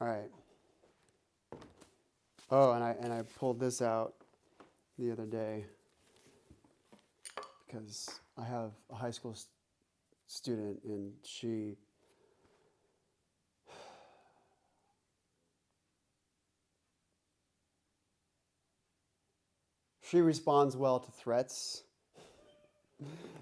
All right. Oh, and I pulled this out the other day because I have a high school student and she responds well to threats.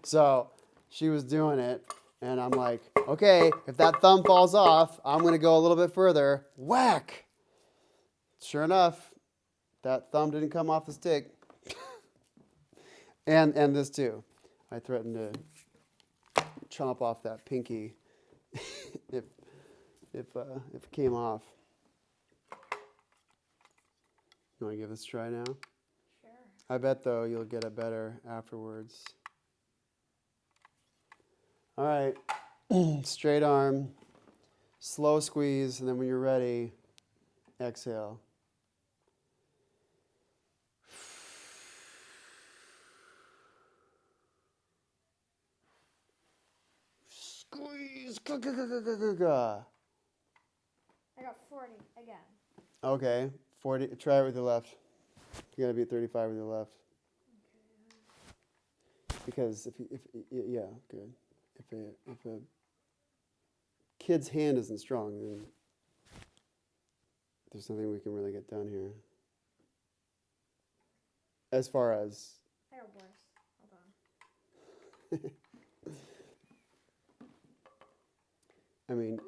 So she was doing it, and I'm like, okay, if that thumb falls off, I'm going to go a little bit further. Whack! Sure enough, that thumb didn't come off the stick. and this too. I threatened to chomp off that pinky if it came off. You want to give this a try now? Sure. I bet, though, you'll get it better afterwards. All right. Straight arm, slow squeeze, and then when you're ready, exhale. Squeeze. I got 40 again. Okay. 40. Try it with your left. You gotta be at 35 with your left. Because if yeah, good. If a kid's hand isn't strong, then there's nothing we can really get done here. As far as I got worse. Hold on. I mean,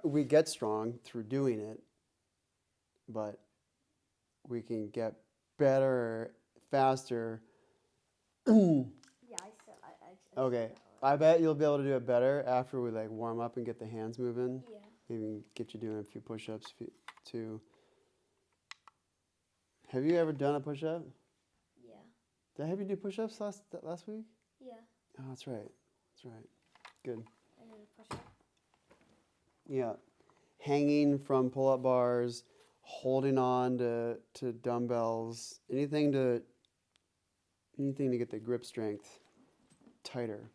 we get strong through doing it, but we can get better, faster. Yeah, I still. I Okay, still I bet you'll be able to do it better after we like warm up and get the hands moving. Yeah. Maybe get you doing a few push-ups too. Have you ever done a push-up? Yeah. Did I have you do push-ups last week? Yeah. Oh, that's right. That's right. Good. I need to push up. Yeah. Hanging from pull-up bars, holding on to dumbbells, anything to get the grip strength tighter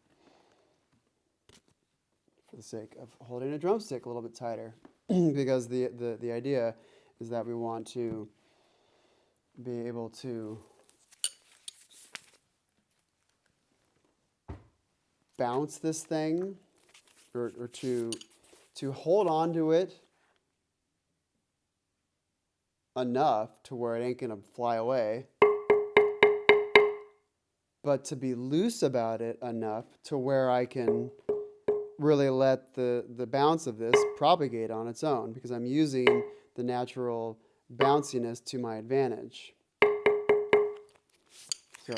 for the sake of holding a drumstick a little bit tighter. Because the idea is that we want to be able to bounce this thing or to hold on to it enough to where it ain't going to fly away, but to be loose about it enough to where I can really let the bounce of this propagate on its own because I'm using the natural bounciness to my advantage. So,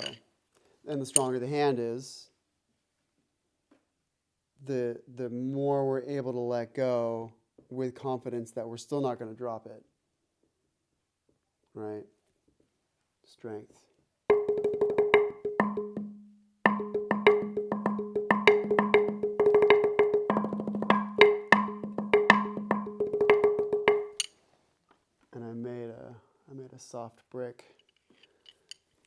and the stronger the hand is, the more we're able to let go with confidence that we're still not going to drop it. Right? Strength. And I made a soft brick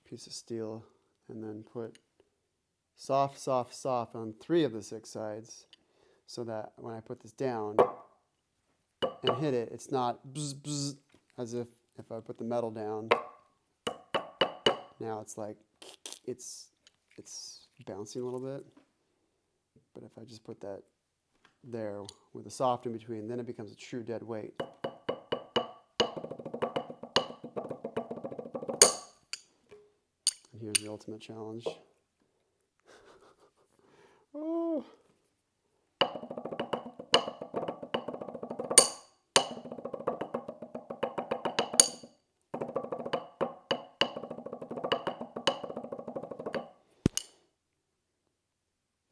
piece of steel and then put soft, soft, soft on 3 of the 6 sides so that when I put this down and hit it, it's not bzz, bzz, as if I put the metal down. Now it's like it's bouncing a little bit. But if I just put that there with a soft in between, then it becomes a true dead weight. And here's the ultimate challenge. Oh.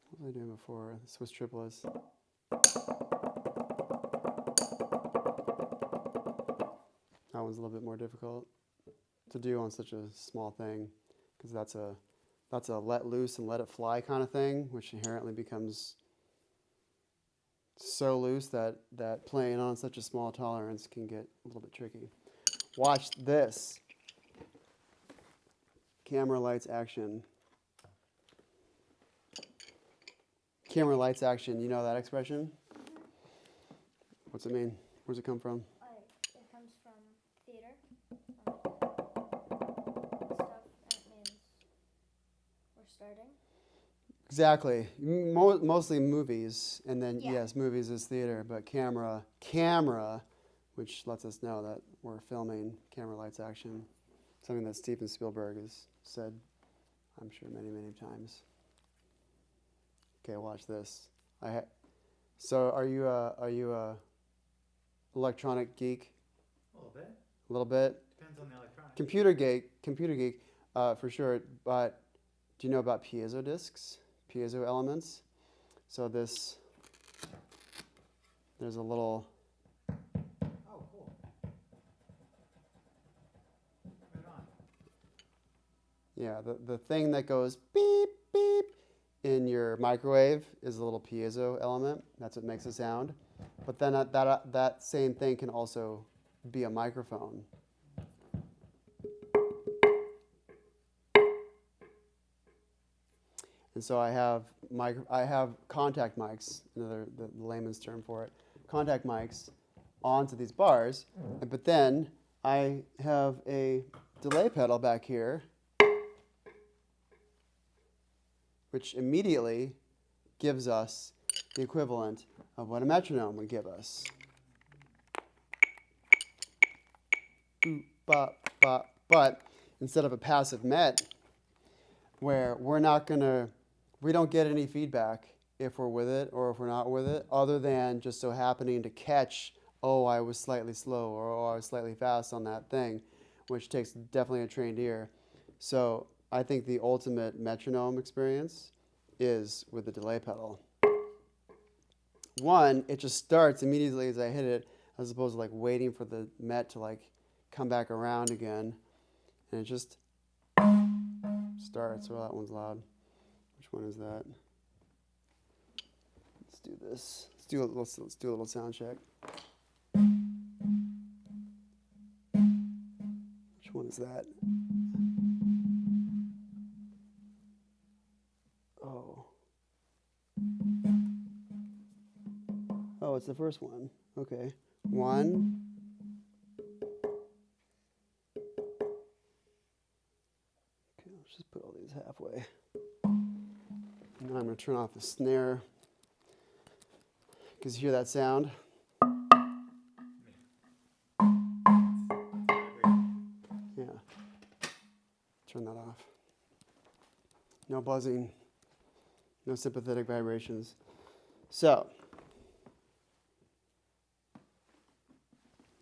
What was I doing before? Swiss triplets. That one's a little bit more difficult to do on such a small thing because that's a let loose and let it fly kind of thing, which inherently becomes so loose that playing on such a small tolerance can get a little bit tricky. Watch this. Camera, lights, action. Camera, lights, action. You know that expression? What's it mean? Where's it come from? I starting. Exactly. Mostly movies, and then Yeah. yes, movies is theater, but camera, which lets us know that we're filming camera lights action, something that Steven Spielberg has said, I'm sure many times. Okay, watch this. So are you a electronic geek? A little bit. A little bit. Depends on the electronics. Computer geek, for sure. But do you know about piezo discs? Piezo elements. So there's a little. Oh, cool. Right on. Yeah, the thing that goes beep beep in your microwave is a little piezo element. That's what makes a sound. But then that same thing can also be a microphone. And so I have contact mics, the layman's term for it, contact mics onto these bars, but then I have a delay pedal back here, which immediately gives us the equivalent of what a metronome would give us. Boop, bop, bop. But instead of a passive met, where we don't get any feedback if we're with it or if we're not with it, other than just so happening to catch, oh, I was slightly slow or oh, I was slightly fast on that thing, which takes definitely a trained ear. So I think the ultimate metronome experience is with the delay pedal. One, it just starts immediately as I hit it, as opposed to like waiting for the met to like come back around again, and it just starts. Well, that one's loud. Which one is that? Let's do this. Let's do a little sound check. Which one is that? Oh. Oh, it's the first one. Okay. One. Okay, let's just put all these halfway. Now I'm going to turn off the snare. Because you hear that sound? Yeah. Turn that off. No buzzing. No sympathetic vibrations. So,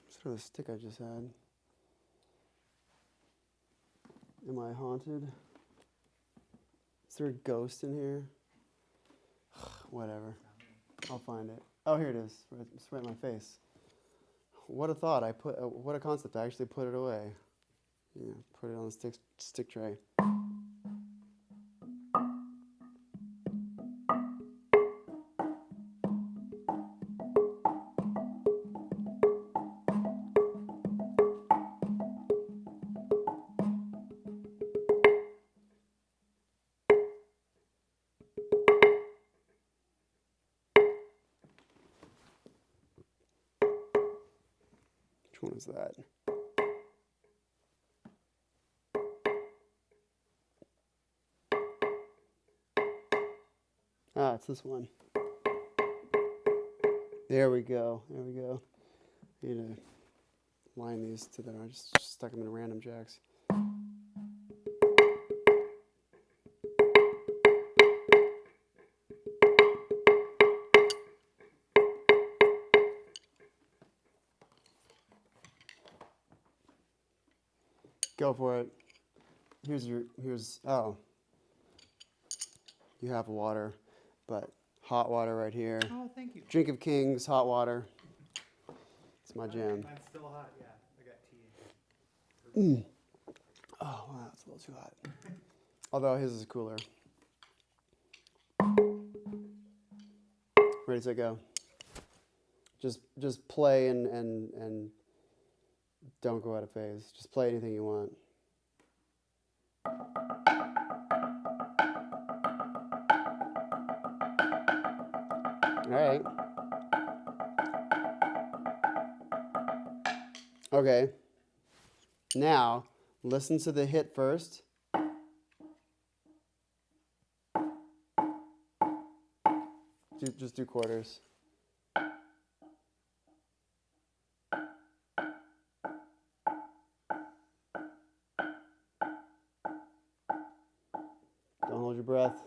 let's throw the stick I just had. Am I haunted? Is there a ghost in here? Whatever. I'll find it. Oh, here it is. It's right in my face. What a thought. What a concept. I actually put it away. Yeah, put it on the stick tray. Which one is that? Ah, it's this one. There we go. There we go. I need to line these to them. I just stuck them in random jacks. Go for it. Oh, you have water, but hot water right here. Oh, thank you. Drink of Kings, hot water. It's my jam. Mine's still hot, yeah. I got tea. Oh, wow, it's a little too hot. Although his is cooler. Ready, set, go. Just play and don't go out of phase. Just play anything you want. All right. Okay. Now, listen to the hit first. Just do quarters. Don't hold your breath.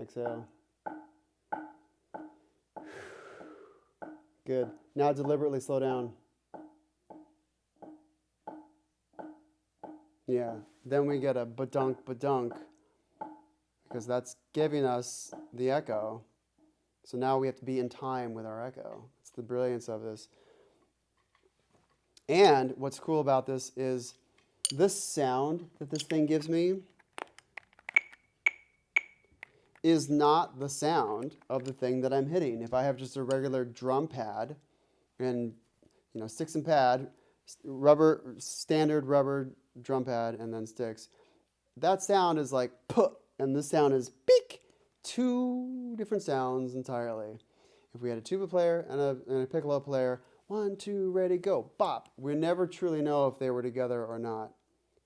Exhale. Good. Now deliberately slow down. Yeah. Then we get a badunk badunk because that's giving us the echo. So now we have to be in time with our echo. It's the brilliance of this. And what's cool about this is this sound that this thing gives me is not the sound of the thing that I'm hitting. If I have just a regular drum pad and, sticks and pad, standard rubber drum pad and then sticks, that sound is like puh, and this sound is beak. Two different sounds entirely. If we had a tuba player and a piccolo player, 1, 2, ready, go, bop. We never truly know if they were together or not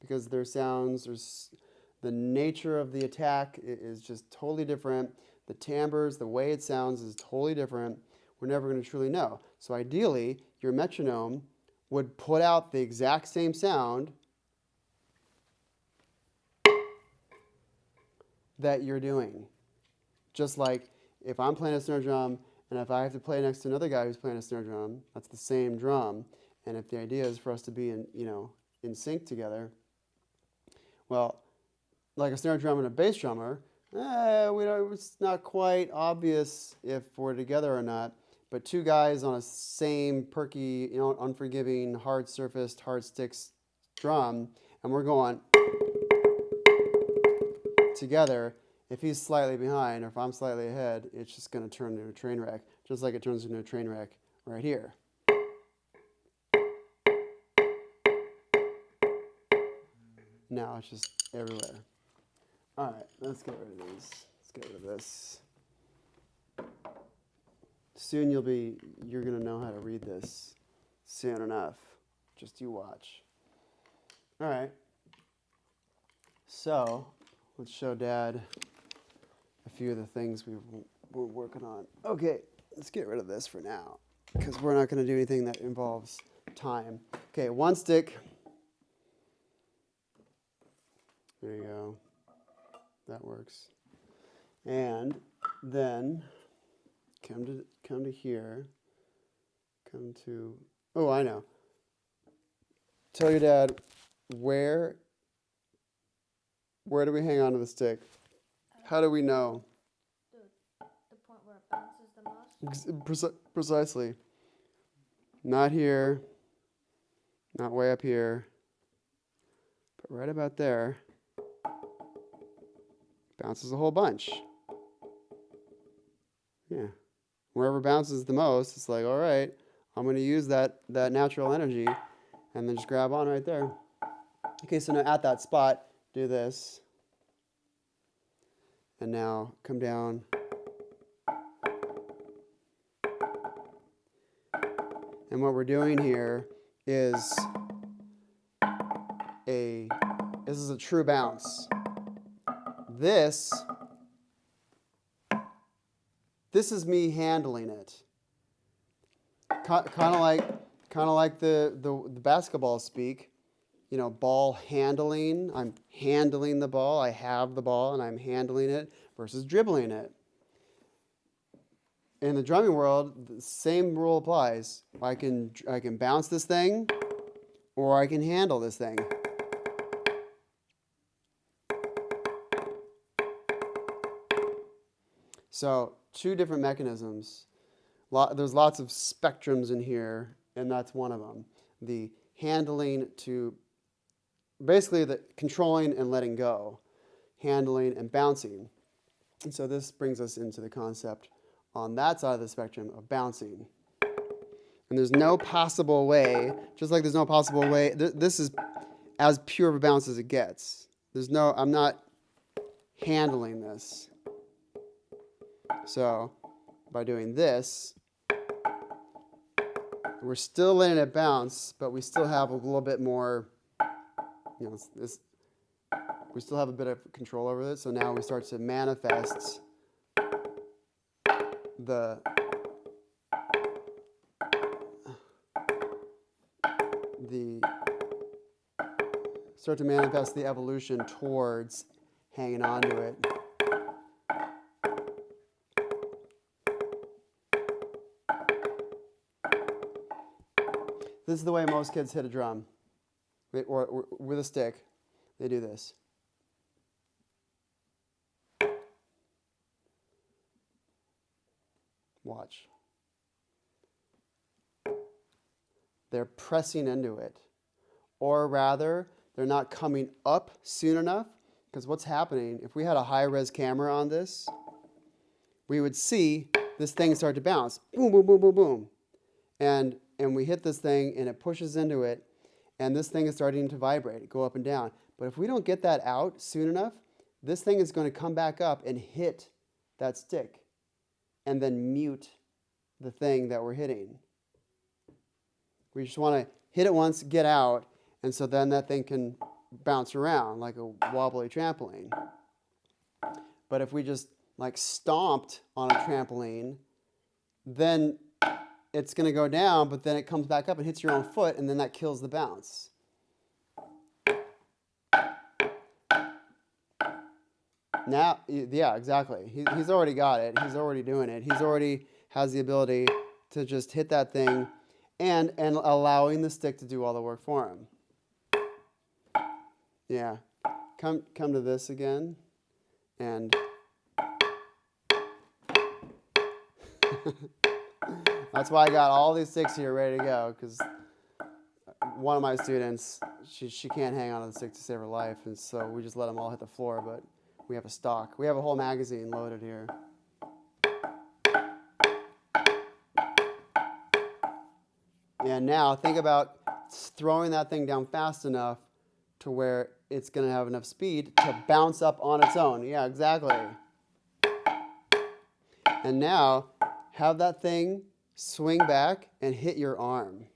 because their sounds, the nature of the attack is just totally different. The timbres, the way it sounds is totally different. We're never going to truly know. So ideally, your metronome would put out the exact same sound that you're doing. Just like if I'm playing a snare drum and if I have to play next to another guy who's playing a snare drum, that's the same drum. And if the idea is for us to be in sync together, well, like a snare drum and a bass drummer, it's not quite obvious if we're together or not. But two guys on a same perky, unforgiving, hard-surfaced, hard sticks drum, and we're going together. If he's slightly behind or if I'm slightly ahead, it's just going to turn into a train wreck, just like it turns into a train wreck right here. Now it's just everywhere. All right, let's get rid of these. Let's get rid of this. Soon you're going to know how to read this. Soon enough. Just you watch. All right. So let's show Dad a few of the things we're working on. Okay, let's get rid of this for now because we're not going to do anything that involves time. Okay, one stick. There you go. That works. And then come to here. Come to, oh, I know. Tell your dad where do we hang on to the stick? How do we know? The point where it bounces the most? Precisely. Not here. Not way up here. But right about there. Bounces a whole bunch. Yeah. Wherever bounces the most, it's like, all right, I'm going to use that natural energy and then just grab on right there. Okay, so now at that spot, do this. And now come down. And what we're doing here is this is a true bounce. This is me handling it. Kind of like the basketball speak. Ball handling. I'm handling the ball. I have the ball and I'm handling it versus dribbling it. In the drumming world, the same rule applies. I can bounce this thing or I can handle this thing. So, two different mechanisms. There's lots of spectrums in here, and that's one of them. The handling to, basically the controlling and letting go, handling and bouncing. And so this brings us into the concept on that side of the spectrum of bouncing. And there's no possible way, just like there's no possible way, this is as pure of a bounce as it gets. I'm not handling this. So by doing this, we're still letting it bounce, but we still have a little bit more, we still have a bit of control over it. So now we start to manifest start to manifest the evolution towards hanging on to it. This is the way most kids hit a drum, or with a stick. They do this. Watch. They're pressing into it. Or rather, they're not coming up soon enough, because what's happening, if we had a high-res camera on this, we would see this thing start to bounce. Boom, boom, boom, boom, boom. And we hit this thing, and it pushes into it, and this thing is starting to vibrate, go up and down. But if we don't get that out soon enough, this thing is going to come back up and hit that stick, and then mute the thing that we're hitting. We just want to hit it once, get out, and so then that thing can bounce around like a wobbly trampoline. But if we just like stomped on a trampoline, then it's going to go down, but then it comes back up and hits your own foot, and then that kills the bounce. Now, yeah, exactly. He's already got it. He's already doing it. He's already has the ability to just hit that thing and allowing the stick to do all the work for him. Yeah. Come to this again. And that's why I got all these sticks here ready to go, because one of my students, she can't hang on to the stick to save her life, and so we just let them all hit the floor, but we have a stock. We have a whole magazine loaded here. And now think about throwing that thing down fast enough to where it's going to have enough speed to bounce up on its own. Yeah, exactly. And now have that thing swing back and hit your arm.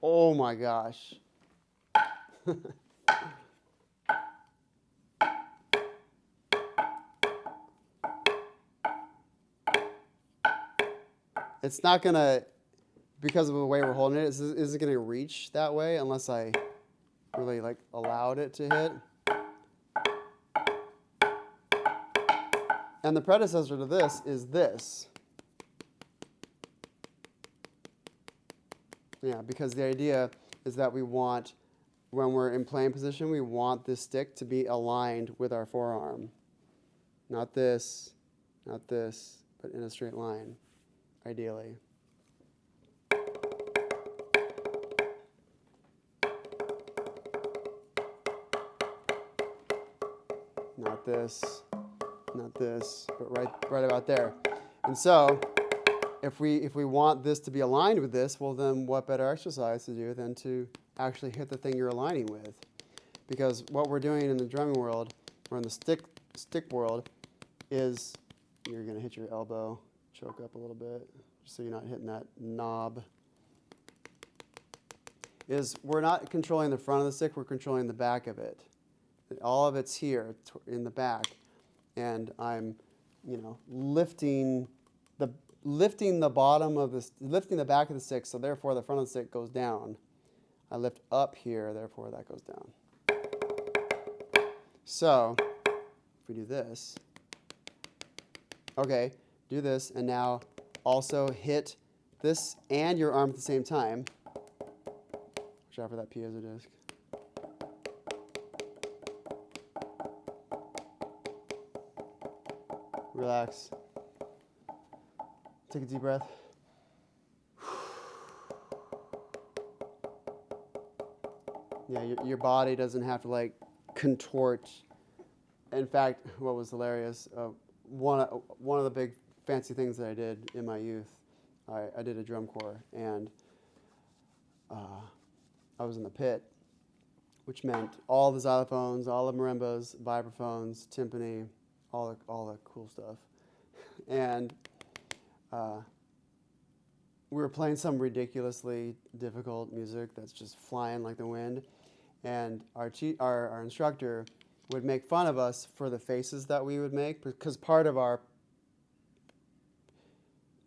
Oh my gosh. It's not going to, because of the way we're holding it, isn't going to reach that way unless I really like allowed it to hit. And the predecessor to this is this. Yeah, because the idea is that we want, when we're in playing position, we want this stick to be aligned with our forearm. Not this, but in a straight line, ideally. Not this, but right about there. And so, if we want this to be aligned with this, well then what better exercise to do than to actually hit the thing you're aligning with? Because what we're doing in the drumming world, or in the stick world, is you're going to hit your elbow, choke up a little bit, just so you're not hitting that knob. Is we're not controlling the front of the stick, we're controlling the back of it. All of it's here in the back, and I'm, lifting the bottom of lifting the back of the stick, so therefore the front of the stick goes down. I lift up here, therefore that goes down. So, if we do this, okay, do this, and now also hit this and your arm at the same time. Watch out for that piezo disc. Relax. Take a deep breath. Yeah, your body doesn't have to contort. In fact, what was hilarious, one of the big fancy things that I did in my youth, I did a drum corps, and I was in the pit, which meant all the xylophones, all the marimbas, vibraphones, timpani, all the cool stuff. And we were playing some ridiculously difficult music that's just flying like the wind. And our instructor would make fun of us for the faces that we would make, because part of our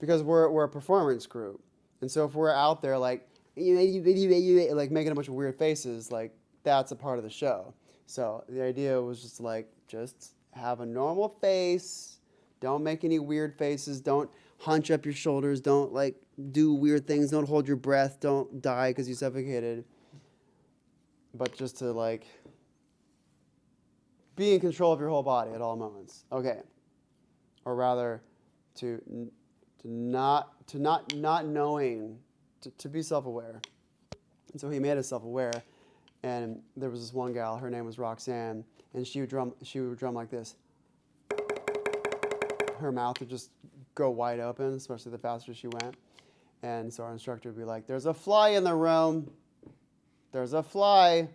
because we're a performance group, and so if we're out there like making a bunch of weird faces, like that's a part of the show. So the idea was just like just have a normal face. Don't make any weird faces. Don't hunch up your shoulders. Don't like do weird things. Don't hold your breath. Don't die because you suffocated. But just to like be in control of your whole body at all moments. Okay. Or rather, to not knowing, to be self-aware. And so he made us self-aware. And there was this one gal. Her name was Roxanne, and she would drum like this. Her mouth would just go wide open, especially the faster she went. And so our instructor would be like, "There's a fly in the room. There's a fly."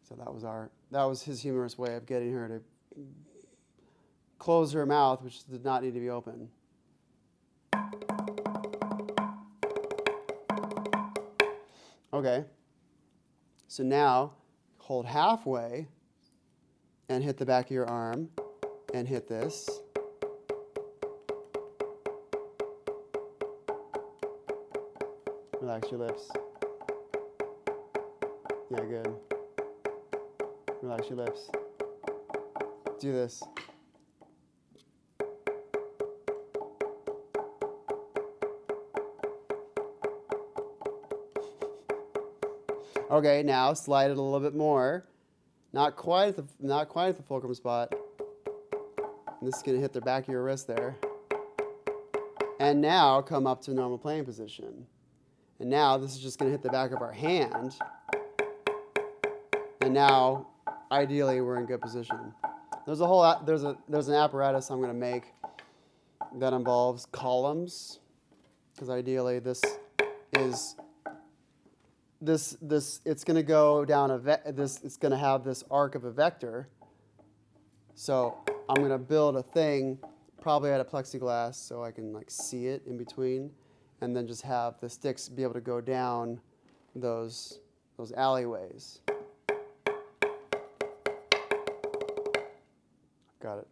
So that was his humorous way of getting her to close her mouth, which did not need to be open. Okay. So now hold halfway and hit the back of your arm and hit this. Relax your lips. Yeah, good. Relax your lips. Do this. Okay, now slide it a little bit more. Not quite at the fulcrum spot. And this is going to hit the back of your wrist there. And now come up to normal playing position. And now this is just going to hit the back of our hand. And now, ideally, we're in good position. There's an apparatus I'm going to make that involves columns, because ideally this is it's going to go down it's going to have this arc of a vector. So I'm going to build a thing probably out of plexiglass so I can like see it in between, and then just have the sticks be able to go down those alleyways. Got it.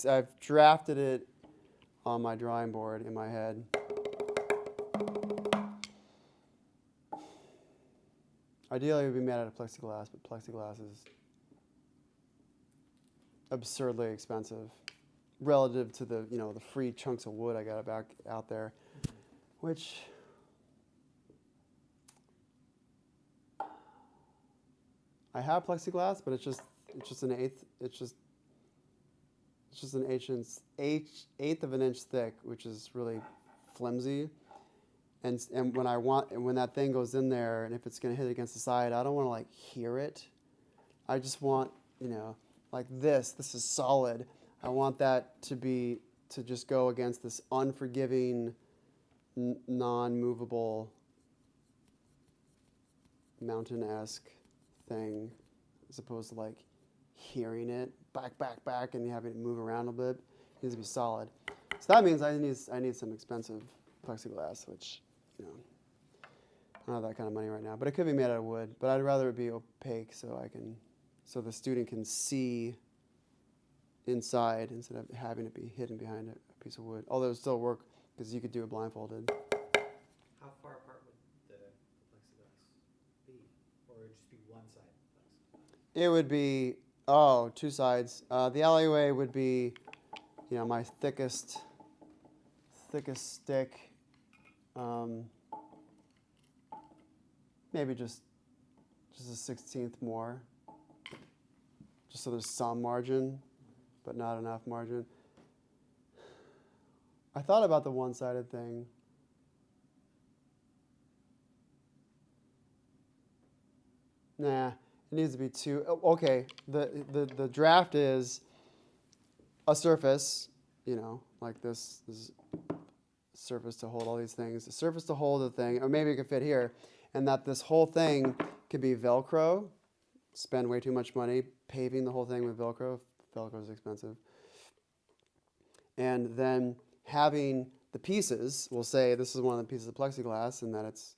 I've drafted it on my drawing board in my head. Ideally, it would be made out of plexiglass, but plexiglass is absurdly expensive relative to the free chunks of wood I got back out there, which I have plexiglass, but it's just an eighth. It's just an eighth of an inch thick, which is really flimsy. And when that thing goes in there, and if it's going to hit against the side, I don't want to like hear it. I just want like this. This is solid. I want that to just go against this unforgiving, non-movable, mountain-esque thing, as opposed to like hearing it back, and having it move around a bit. It needs to be solid. So that means I need some expensive plexiglass, which I don't have that kind of money right now. But it could be made out of wood. But I'd rather it be opaque so the student can see inside instead of having it be hidden behind a piece of wood. Although it would still work because you could do it blindfolded. How far apart would the plexiglass be? Or would it just be one side plexiglass? It would be, two sides. The alleyway would be, my thickest stick. Maybe just a 1/16 more. Just so there's some margin, but not enough margin. I thought about the one-sided thing. Nah, it needs to be two. Okay, the draft is a surface, like this surface to hold all these things, a surface to hold the thing, or maybe it could fit here, and that this whole thing could be Velcro. Spend way too much money paving the whole thing with Velcro. Velcro is expensive. And then having the pieces, we'll say this is one of the pieces of plexiglass, and that it's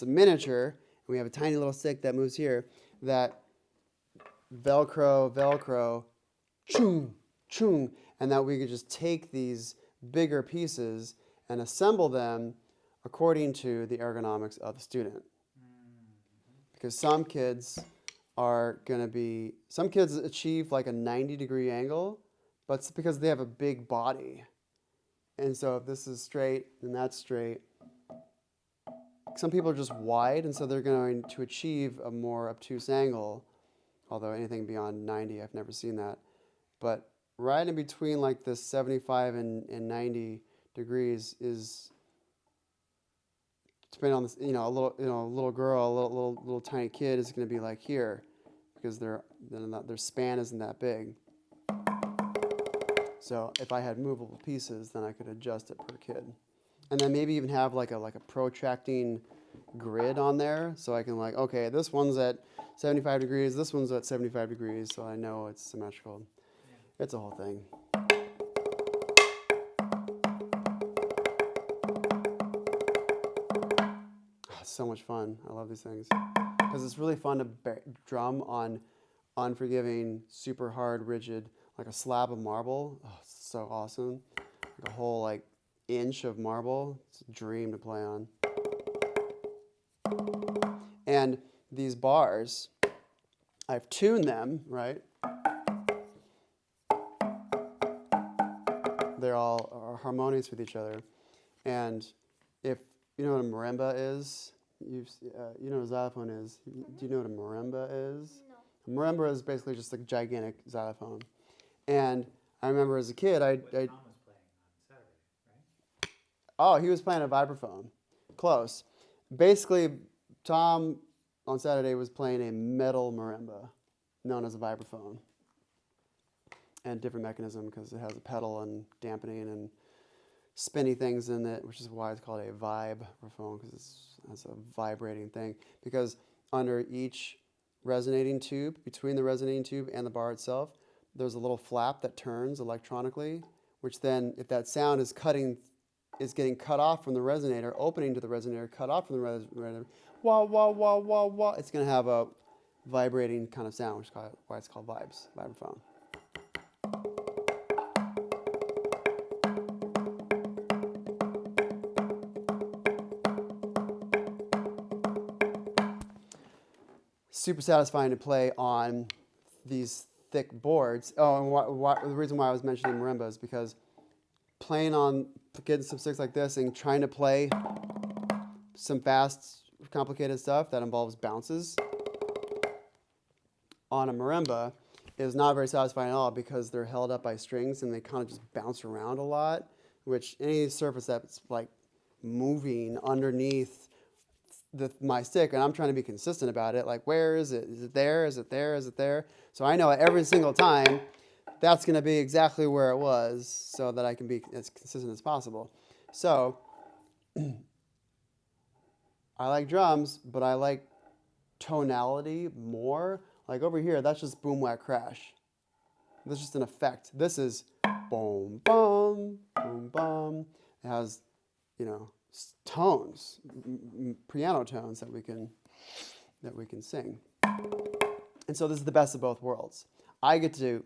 a miniature, and we have a tiny little stick that moves here, that Velcro chung, chung, and that we could just take these bigger pieces and assemble them according to the ergonomics of the student. Because some kids achieve like a 90-degree angle, but it's because they have a big body. And so if this is straight and that's straight, some people are just wide, and so they're going to achieve a more obtuse angle, although anything beyond 90, I've never seen that. But right in between like this 75 and 90 degrees is, depending on this, a little girl, a little tiny kid is going to be like here, because their span isn't that big. So if I had movable pieces, then I could adjust it per kid, and then maybe even have like a protracting grid on there, so I can like, okay, this one's at 75 degrees, this one's at 75 degrees, so I know it's symmetrical. Yeah. It's a whole thing. So much fun. I love these things because it's really fun to drum on unforgiving, super hard, rigid, like a slab of marble. Oh, it's so awesome. Like a whole like inch of marble. It's a dream to play on. And these bars, I've tuned them, right? They're all are harmonious with each other. And if you know what a marimba is, you know what a xylophone is. Do you know what a marimba is? No. A marimba is basically just a gigantic xylophone. And I remember as a kid, What Tom was playing on Saturday, right? Oh, he was playing a vibraphone. Close. Basically, Tom on Saturday was playing a metal marimba, known as a vibraphone. And different mechanism because it has a pedal and dampening and spinny things in it, which is why it's called a vibraphone, because it's a vibrating thing. Because under each resonating tube, between the resonating tube and the bar itself, there's a little flap that turns electronically, which then, if that sound is getting cut off from the resonator, opening to the resonator, cut off from the resonator, wah, wah, wah, wah, wah, it's going to have a vibrating kind of sound, which is why it's called vibraphone. Super satisfying to play on these thick boards. Oh, and the reason why I was mentioning marimba is because getting some sticks like this and trying to play some fast, complicated stuff that involves bounces on a marimba is not very satisfying at all, because they're held up by strings and they kind of just bounce around a lot, which any surface that's like moving underneath my stick, and I'm trying to be consistent about it, like, where is it? Is it there? Is it there? Is it there? So I know every single time that's going to be exactly where it was, so that I can be as consistent as possible. So I like drums, but I like tonality more. Like over here, that's just boom, whack, crash. That's just an effect. This is boom, boom, boom, boom. It has, tones, piano tones that we can sing. And so this is the best of both worlds. I get to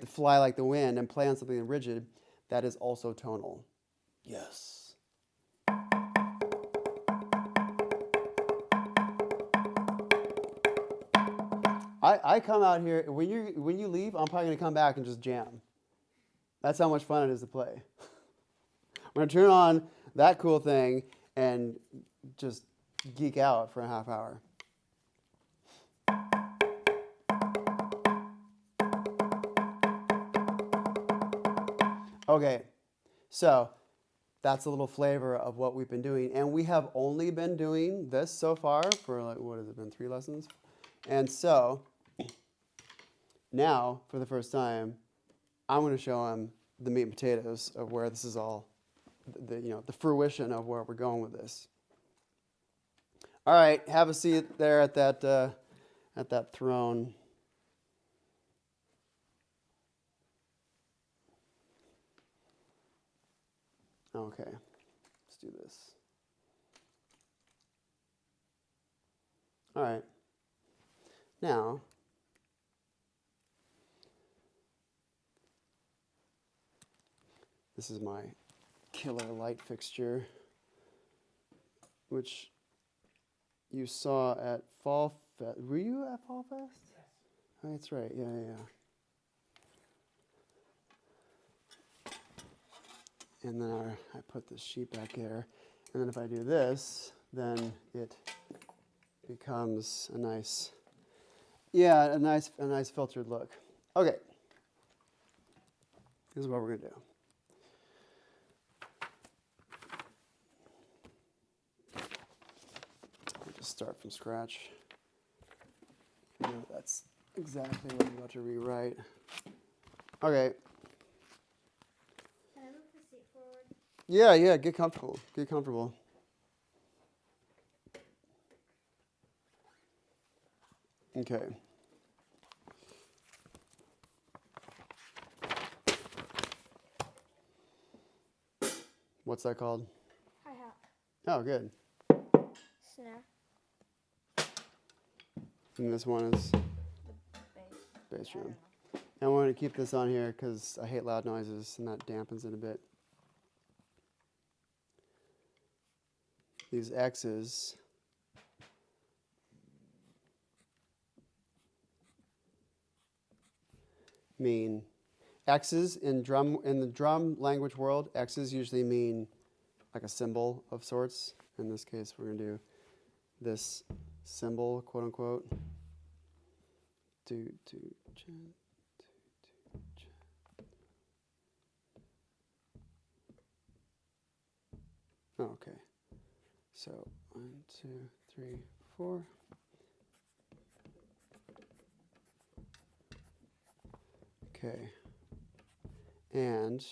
fly like the wind and play on something rigid that is also tonal. Yes. I come out here, when you leave, I'm probably gonna come back and just jam. That's how much fun it is to play. I'm gonna turn on that cool thing and just geek out for a half hour. Okay, so that's a little flavor of what we've been doing. And we have only been doing this so far for, like, what has it been, 3 lessons? And so now, for the first time, I'm going to show them the meat and potatoes of where this is all, the fruition of where we're going with this. All right, have a seat there at that throne. Okay, let's do this. All right. Now, This is my killer light fixture, which you saw at Fall Fest. Were you at Fall Fest? Yes. Oh, that's right. Yeah. And then I put the sheet back there. And then if I do this, then it becomes a nice filtered look. Okay. This is what we're going to do. I'll just start from scratch. I know that's exactly what I'm about to rewrite. Okay. Can I move the seat forward? Yeah, get comfortable. Get comfortable. Okay. What's that called? Hi-hat. Oh, good. Snare. And this one is Bass. bass I don't drum. know. And we're going to keep this on here because I hate loud noises and that dampens it a bit. These X's mean X's in the drum language world. X's usually mean like a symbol of sorts. In this case, we're going to do this symbol, quote unquote. Oh, okay. So 1, 2, 3, 4. Okay. And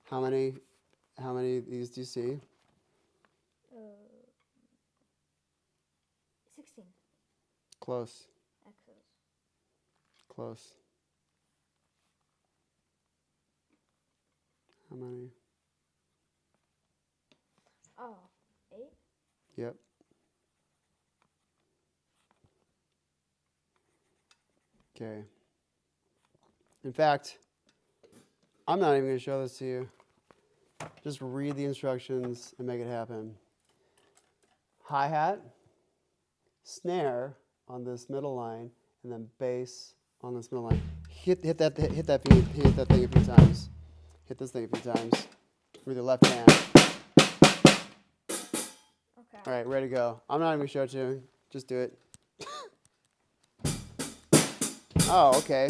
how many of these do you see? 16. Close. X's. Close. How many? Oh, 8? Yep. Okay. In fact, I'm not even going to show this to you. Just read the instructions and make it happen. Hi-hat, snare on this middle line, and then bass on this middle line. Hit that thing a few times. Hit this thing a few times with your left hand. Okay. All right, ready to go. I'm not even going to show it to you. Just do it. Oh, okay.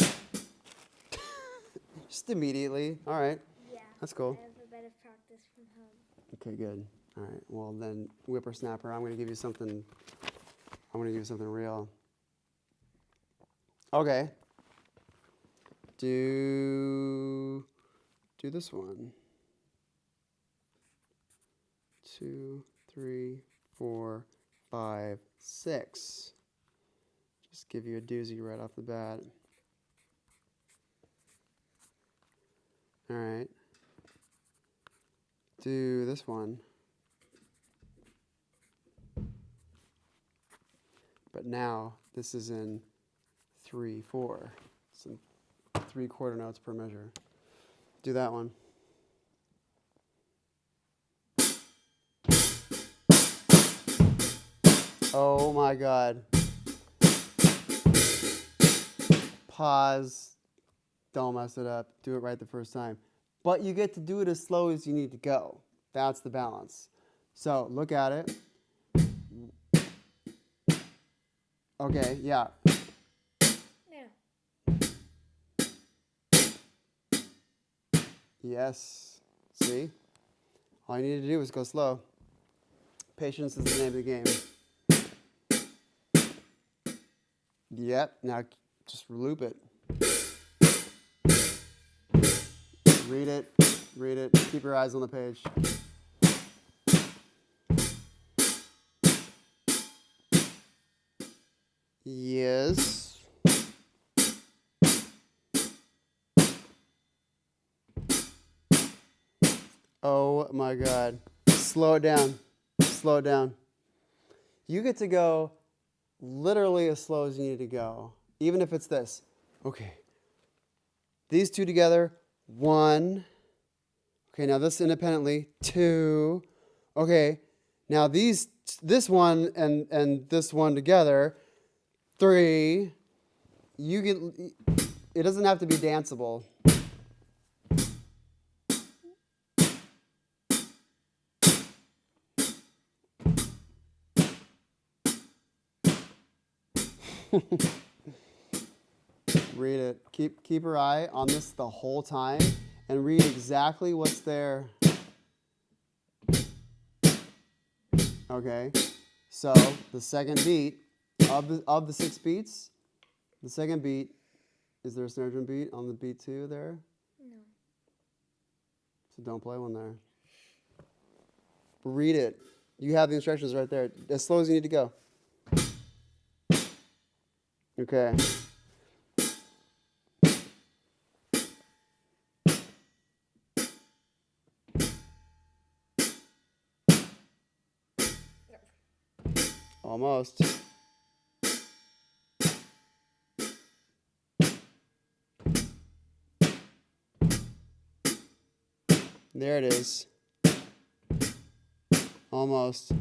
Just immediately. All right. Yeah. That's cool. I have a bit of practice from home. Okay, good. All right. Well, then, whippersnapper, I'm going to give you something. I'm going to give you something real. Okay. Do this one. 2, 3, 4, 5, 6. Just give you a doozy right off the bat. All right. Do this one. But now this is in 3, 4. It's in 3/4 notes per measure. Do that one. Oh my God. Pause. Don't mess it up. Do it right the first time. But you get to do it as slow as you need to go. That's the balance. So look at it. Okay, yeah. Yeah. Yes. See? All you need to do is go slow. Patience is the name of the game. Yep. Now just loop it. Read it. Read it. Keep your eyes on the page. Yes. Oh my God. Slow it down. Slow it down. You get to go literally as slow as you need to go. Even if it's this. Okay. These two together. 1. Okay, now this independently. 2. Okay, now this one and this one together. 3. You get. It doesn't have to be danceable. Read it. Keep your eye on this the whole time and read exactly what's there. Okay. So the second beat of the 6 beats, the second beat, is there a snare drum beat on the beat 2 there? No. So don't play one there. Read it. You have the instructions right there. As slow as you need to go. Okay. Almost. There it is. Almost.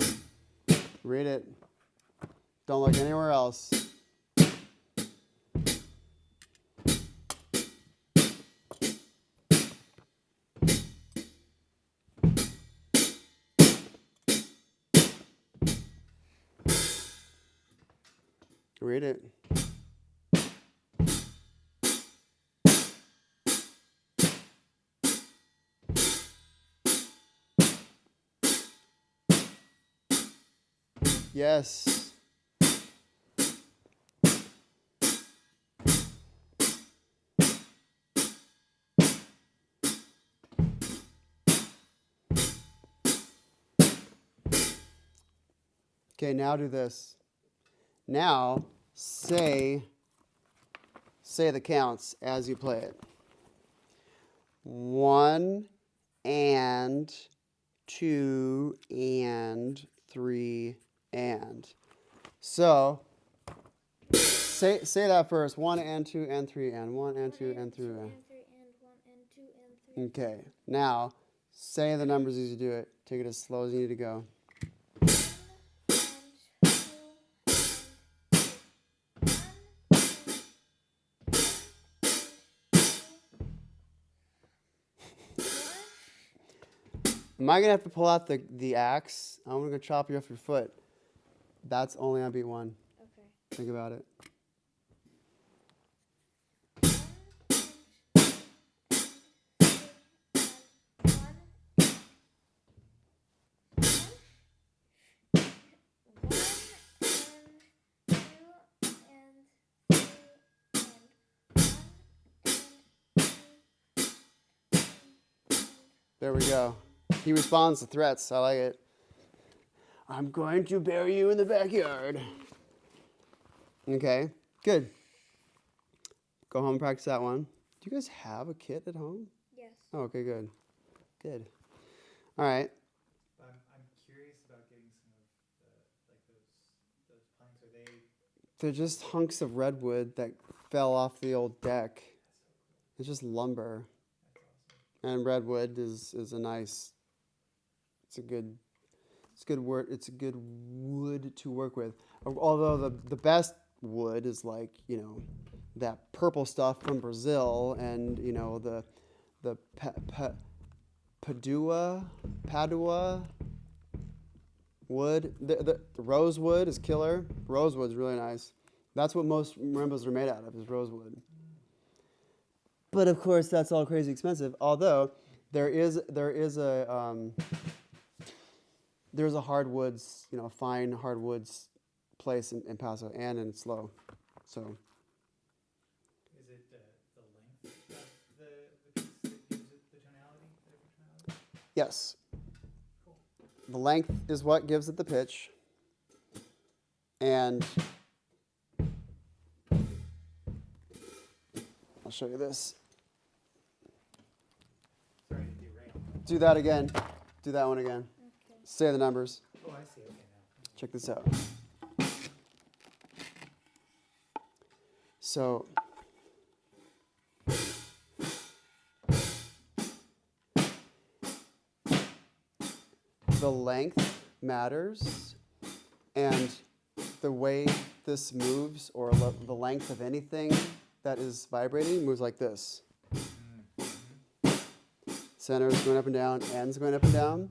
Read it. Don't look anywhere else. Read it. Yes. Okay, now do this. Now say the counts as you play it. 1 and 2 and 3 and. So say that first. 1 and 2 and 3 and 1 and 2 and 3 and. 1 and 2 and 3. Okay. Now say the numbers as you do it. Take it as slow as you need to go. 1, 2, and 1, 2, and 3. Am I gonna have to pull out the axe? I'm gonna chop you off your foot. That's only on beat 1. Okay. Think about it. 1, 2, and 1, 2, and 3, and 1, and 2, and 3, and 1, and 2, and 3. There we go. He responds to threats. I like it. I'm going to bury you in the backyard. Okay, good. Go home and practice that one. Do you guys have a kit at home? Yes. Oh, okay, good. Good. All right. I'm curious about getting some of those planks. Are they? They're just hunks of redwood that fell off the old deck. It's just lumber. And redwood is a nice. It's a good word. It's a good wood to work with. Although the best wood is like, that purple stuff from Brazil, and the Padua wood. The rosewood is killer. Rosewood's really nice. That's what most marimbas are made out of, is rosewood. But of course, that's all crazy expensive. Although there's a hardwoods, fine hardwoods place in Paso and in Slow. So. Is it the length of the piece that gives it the tonality, the different tonality? Yes. Cool. The length is what gives it the pitch. And I'll show you this. Sorry to derail. Do that again. Do that one again. Okay. Say the numbers. Oh, I see. Okay, now. Check this out. So the length matters, and the way this moves, or the length of anything that is vibrating, moves like this. Center is going up and down, ends going up and down,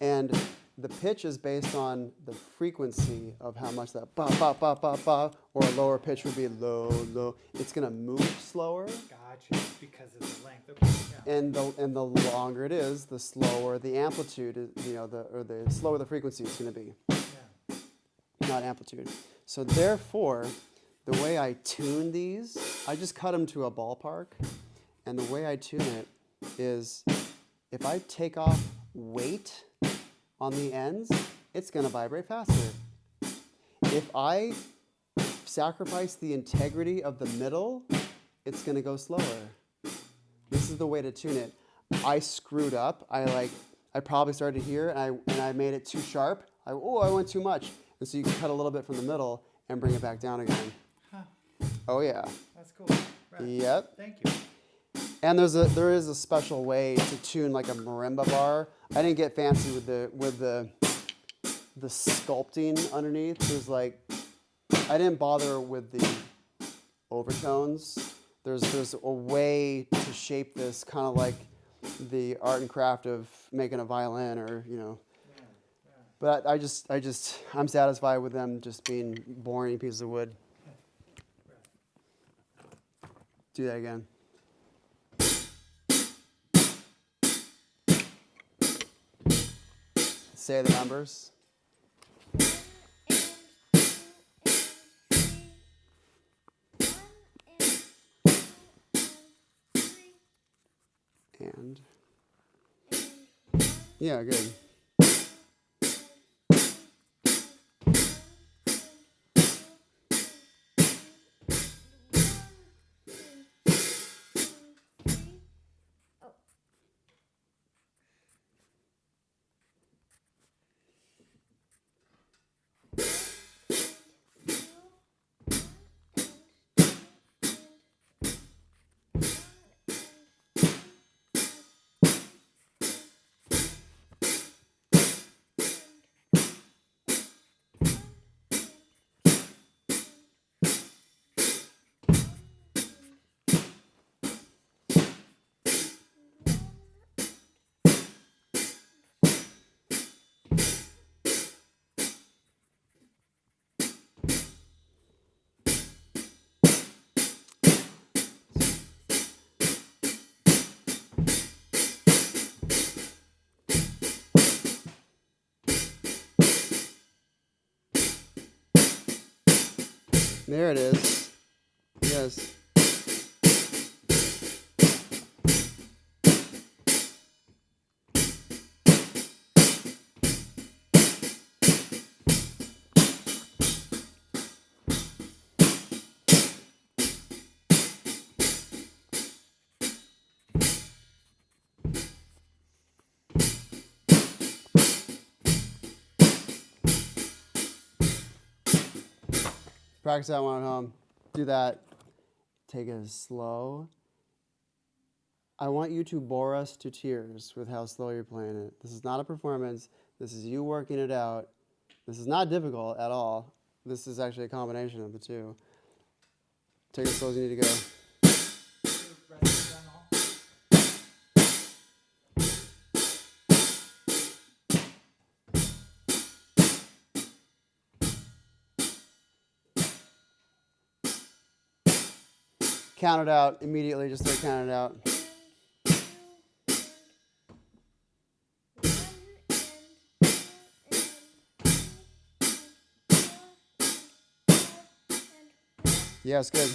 and the pitch is based on the frequency of how much that ba ba ba ba ba, or a lower pitch would be low low. It's going to move slower. Gotcha. Because of the length. Okay. Yeah. And the longer it is, the slower the amplitude, the slower the frequency is going to be, Yeah. not amplitude. So therefore, the way I tune these, I just cut them to a ballpark, and the way I tune it is, if I take off weight on the ends, it's going to vibrate faster. If I sacrifice the integrity of the middle, it's going to go slower. This is the way to tune it. I screwed up. I probably started here, and I made it too sharp. I went too much. And so you can cut a little bit from the middle and bring it back down again. Huh. Oh yeah. That's cool. Right. Yep. Thank you. And there is a special way to tune like a marimba bar. I didn't get fancy with the sculpting underneath. There's like, I didn't bother with the overtones. There's a way to shape this, kind of like the art and craft of making a violin, or Yeah. But I'm satisfied with them just being boring pieces of wood. Do that again. Say the numbers. And yeah, good. There it is. Yes. Practice that one at home. Do that. Take it slow. I want you to bore us to tears with how slow you're playing it. This is not a performance. This is you working it out. This is not difficult at all. This is actually a combination of the two. Take it as slow as you need to go. Count it out immediately. Just start counting it out. Yes, good.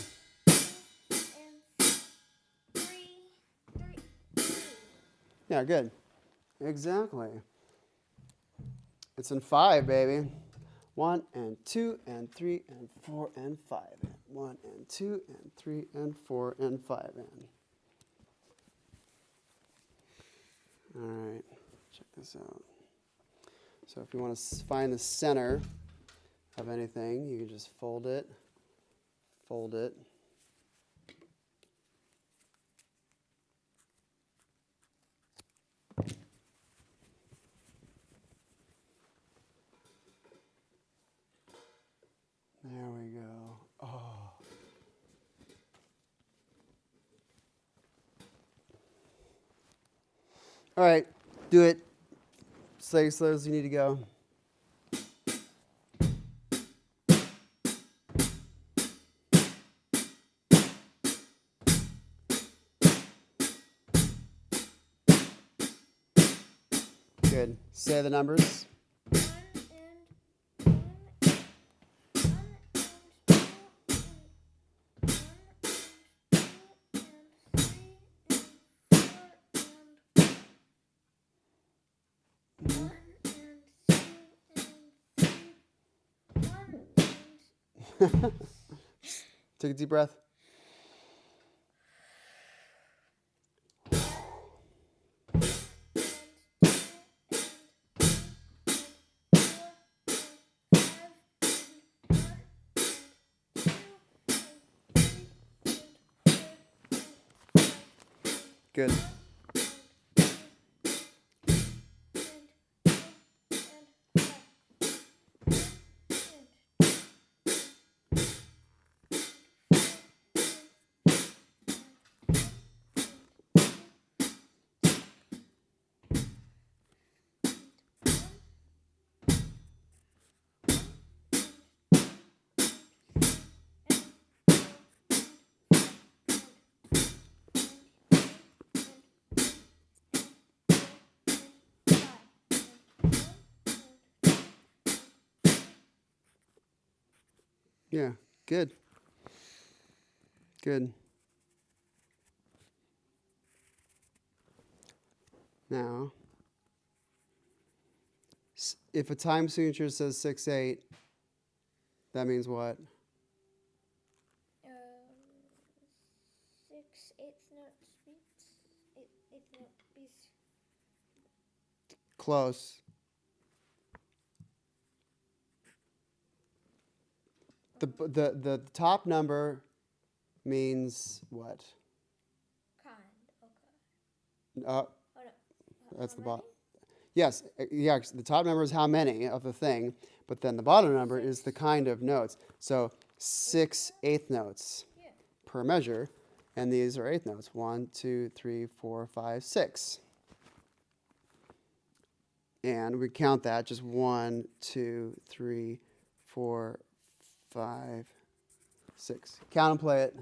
Yeah, good. Exactly. It's in 5, baby. 1 and 2 and 3 and 4 and 5. 1 and 2 and 3 and 4 and 5 in. All right, check this out. So if you want to find the center of anything, you can just fold it, All right, do it. Slow as you need to go. Good. Say the numbers. 1 and 1 and 1 and 2 and 1 and 2 and 3 and 4 and 1 and 2 and 3 1 and Take a deep breath. Good. Yeah, good. Good. Now, if a time signature says 6/8, that means what? 6/8 note beats. 8/8 note beats. Close. The top number means what? Kind. Okay. Uh, Oh, no. that's How the bottom. many? Yes, yeah. The top number is how many of the thing, but then the bottom number is the kind of notes. So 6/8 notes Yeah. per measure, and these are eighth notes. 1, 2, 3, 4, 5, 6. And we count that just 1, 2, 3, 4, 5, 6. Count and play it.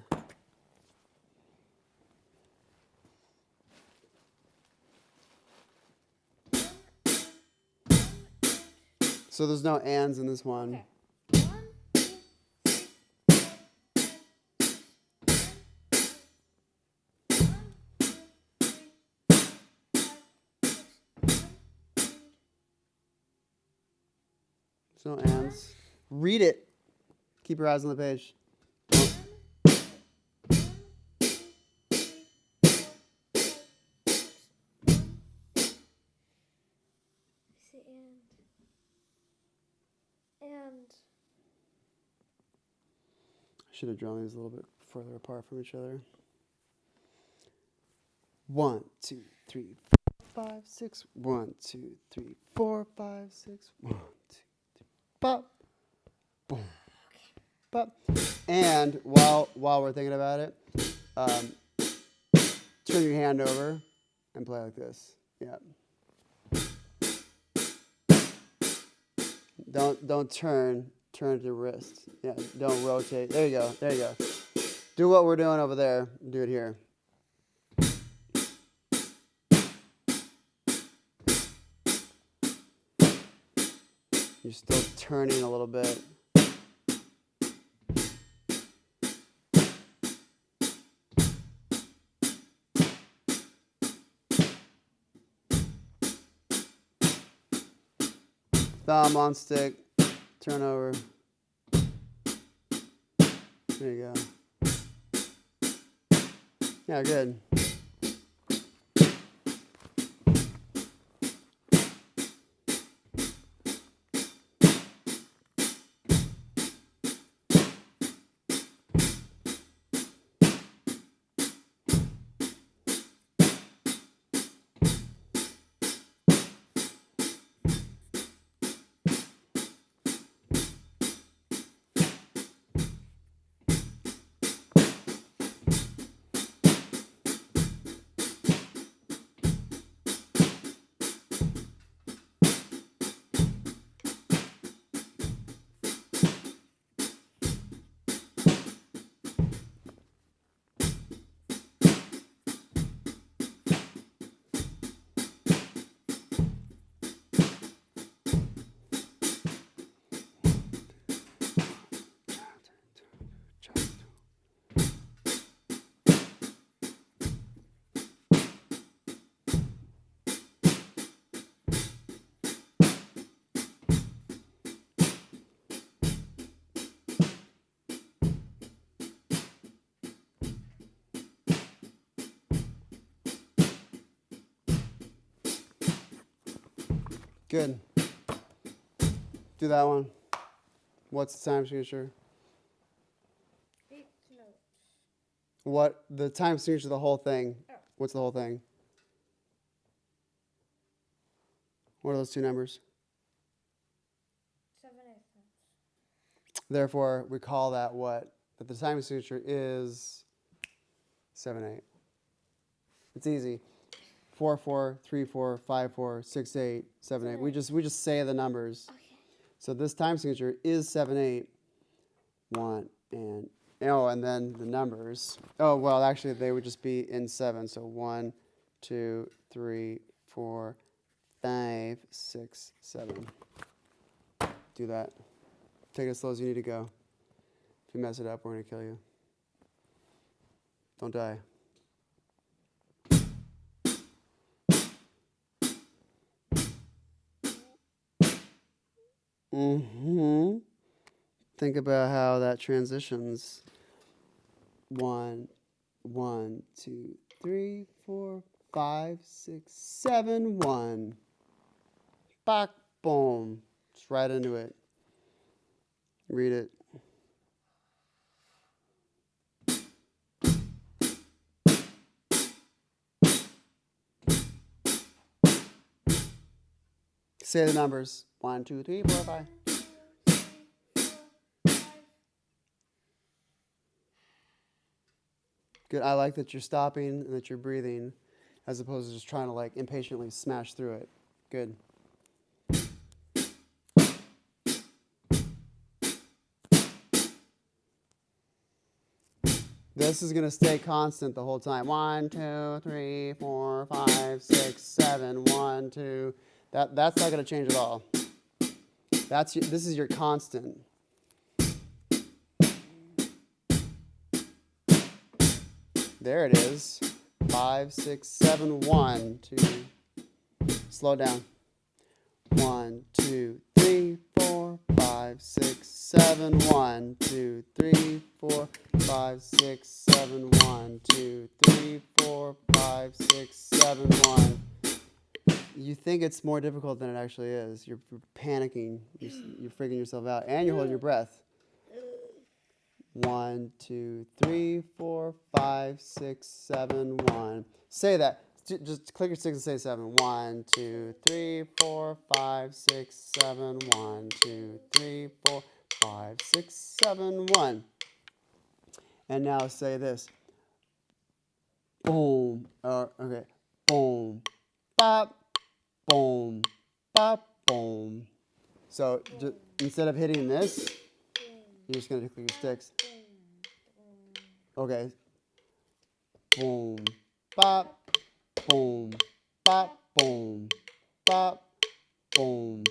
So there's no ands in this one. Okay. 1, 2, 3, There's no ands. Read it. Keep your eyes on the page. and I should have drawn these a little bit further apart from each other. 1, 2, 3, 4, 5, 6. 1, 2, 3, 4, 5, 6. 1, 2, 3, pop, boom, pop. And while we're thinking about it, turn your hand over and play like this. Yeah. Don't turn. Turn your wrist. Yeah. Don't rotate. There you go. There you go. Do what we're doing over there. Do it here. You're still turning a little bit. Thumb on stick. Turn over. There you go. Yeah, good. Good. Do that one. What's the time signature? 8 notes. What the time signature of the whole thing? Oh. What's the whole thing? What are those two numbers? 7/8 notes. Therefore, we call that what? That the time signature is 7/8. It's easy. 4/4, 3/4, 5/4, 6/8, 7/8. We just say the numbers. Okay. So this time signature is 7/8. 1 and then the numbers. Oh well, actually they would just be in 7. So 1, 2, 3, 4, 5, 6, 7. Do that. Take it as slow as you need to go. If you mess it up, we're gonna kill you. Don't die. Think about how that transitions. 1, 1, 2, 3, 4, 5, 6, 7, 1. Back, boom. Just right into it. Read it. Say the numbers. 1, 2, 3, 4, 5. 1, 2, 3, 4, 5. Good. I like that you're stopping and that you're breathing as opposed to just trying to like impatiently smash through it. Good. This is going to stay constant the whole time. 1, 2, 3, 4, 5, 6, 7, 1, 2. That's not going to change at all. This is your constant. There it is. 5, 6, 7, 1, 2. Slow down. 1, 2, 3, 4, 5, 6, 7, 1, 2, 3, 4, 5, 6, 7, 1, 2, 3, 4, 5, 6, 7, 1. You think it's more difficult than it actually is. You're panicking. You're freaking yourself out. And you're holding your breath. 1, 2, 3, 4, 5, 6, 7, 1. Say that. Just click your sticks and say 7. 1, 2, 3, 4, 5, 6, 7, 1, 2, 3, 4, 5, 6, 7, 1. And now say this. Boom. Okay. Boom. Bop. Boom. Bop. Boom. So just, instead of hitting this, you're just going to click your sticks. Okay. Boom. Bop. Boom. Bop. Boom. Bop. Boom.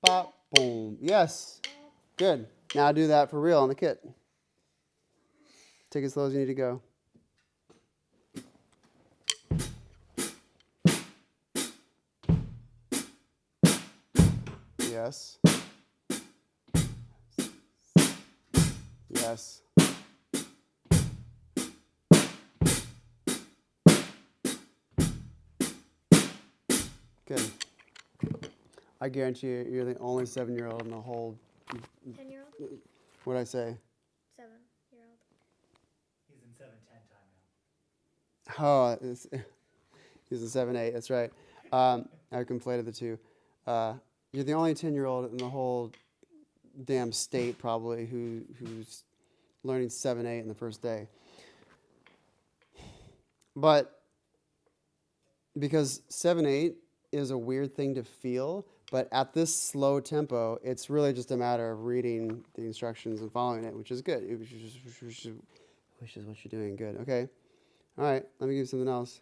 Bop. Boom. Yes. Good. Now do that for real on the kit. Take it as slow as you need to go. Yes. Yes. Good. I guarantee you're the only 7-year-old in the whole. 10-year-old? What'd I say? 7-year-old. He's in 7-10 time now. Oh, he's a 7-8. That's right. I conflated the two. You're the only 10-year-old in the whole damn state probably who's learning 7-8 in the first day. But because 7-8 is a weird thing to feel, but at this slow tempo, it's really just a matter of reading the instructions and following it, which is good. Which is what you're doing. Good. Okay. All right. Let me give you something else.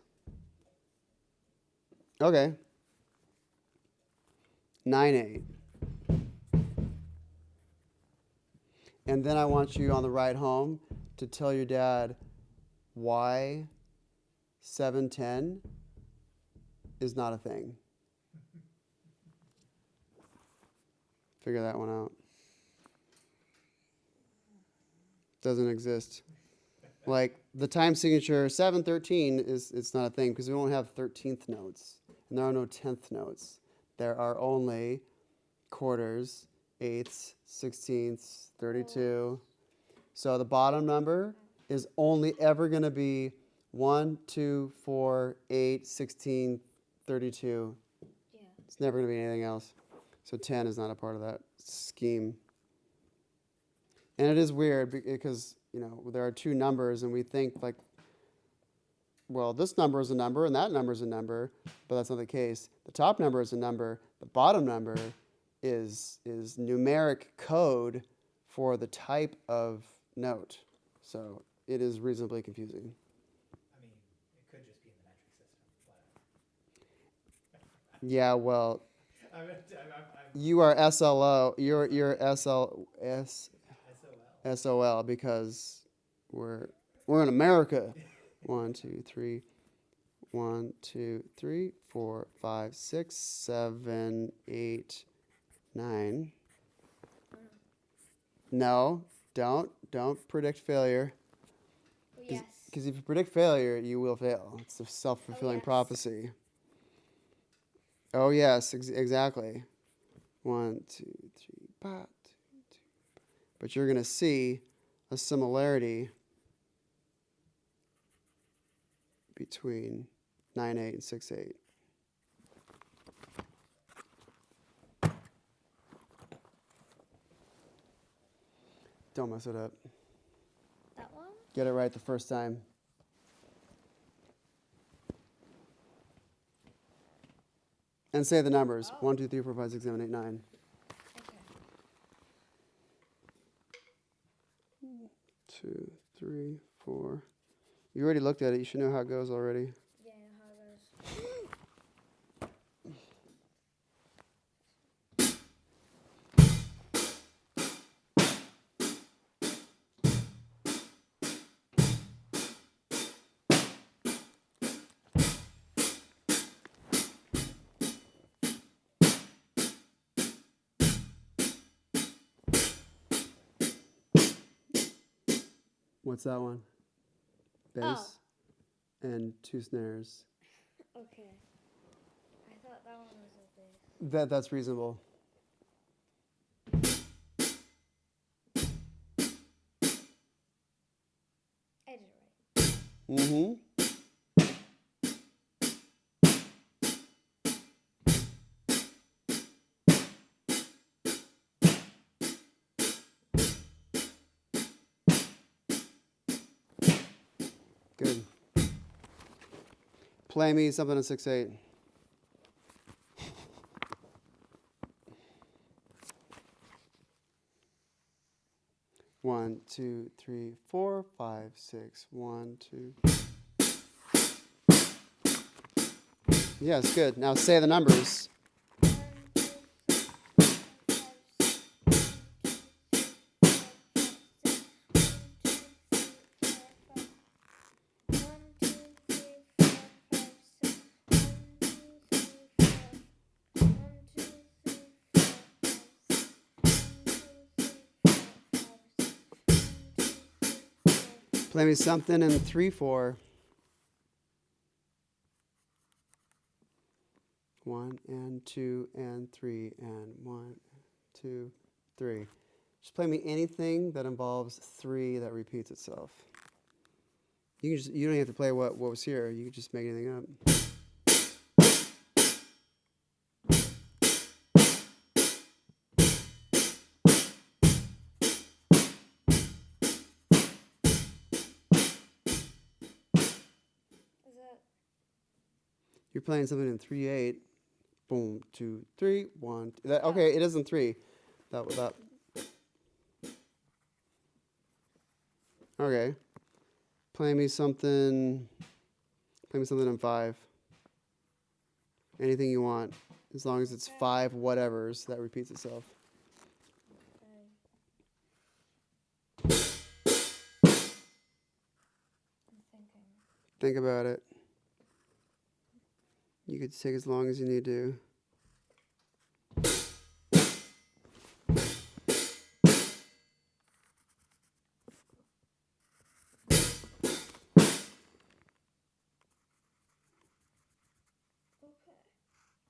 Okay. 9-8. And then I want you on the ride home to tell your dad why 7-10 is not a thing. Figure that one out. Doesn't exist. Like the time signature 7-13 it's not a thing because we won't have 13th notes and there are no 10th notes. there are only quarters, eighths, sixteenths, 32. So the bottom number is only ever going to be 1, 2, 4, 8, 16, 32. Yeah. It's never going to be anything else. So 10 is not a part of that scheme. And it is weird because, there are two numbers and we think like, well, this number is a number and that number is a number, but that's not the case. The top number is a number. The bottom number is numeric code for the type of note. So it is reasonably confusing. I mean, it could just be in the metric system. Yeah, well, I'm you are SLO. You're SOL. SOL because we're in America. 1, 2, 3. 1, 2, 3, 4, 5, 6, 7, 8, 9. No, don't predict failure. Oh, yes. Because if you predict failure, you will fail. It's a self-fulfilling yes. prophecy. Oh yes, exactly. 1, 2, 3, 5, 2, 2. But you're going to see a similarity between 9, 8, and 6, 8. Don't mess it up. That one? Get it right the first time. And say the numbers. Oh. 1, 2, 3, 4, 5, 6, 7, 8, 9. Okay. 2, 3, 4. You already looked at it. You should know how it goes already. Yeah, how it goes. What's that one? Bass Oh. and 2 snares. Okay. I thought that one was a bass. That's reasonable. I did it right. Mm-hmm. Good. Play me something in 6, 8. One, 2, 3, 4, 5, 6. 1, 2. Yes, good. Now say the numbers. 1, 2, 3, 4, 5, 6. Play me something in 3, 4. 1 and 2 and 3 and 1, 2, 3. Just play me anything that involves 3 that repeats itself. You don't even have to play what was here. You can just make anything up. Is that? You're playing something in 3, 8. Boom, 2, 3, 1. Okay, it isn't 3. That. Okay. Play me something in 5. Anything you want, as long as it's 5 whatevers that repeats itself. Okay. I'm thinking. Think about it. You could take as long as you need to.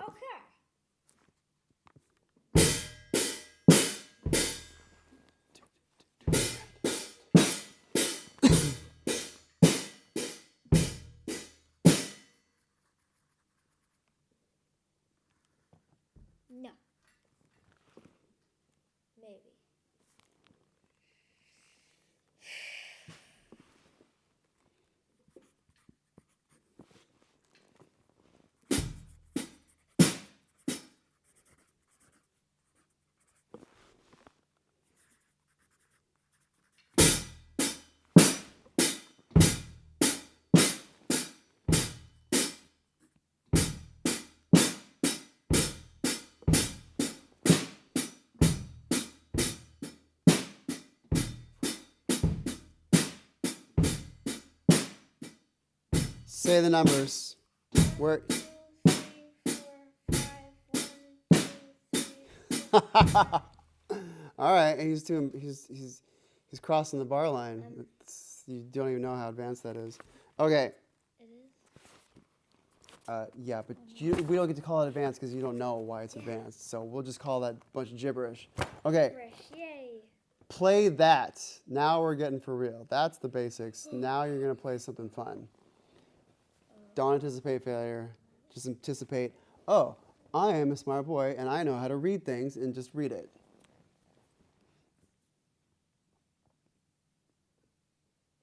Okay. Say the numbers. Where? 1, 2, 3, 4, 5. 1, 2, 3, 4. All right, he's crossing the bar line. You don't even know how advanced that is. Okay. It is? Yeah, but we don't get to call it advanced because you don't know why it's advanced. So we'll just call that a bunch of gibberish. Okay, Gibberish, yay. play that. Now we're getting for real. That's the basics. Now you're going to play something fun. Don't anticipate failure. Just anticipate, oh, I am a smart boy and I know how to read things, and just read it.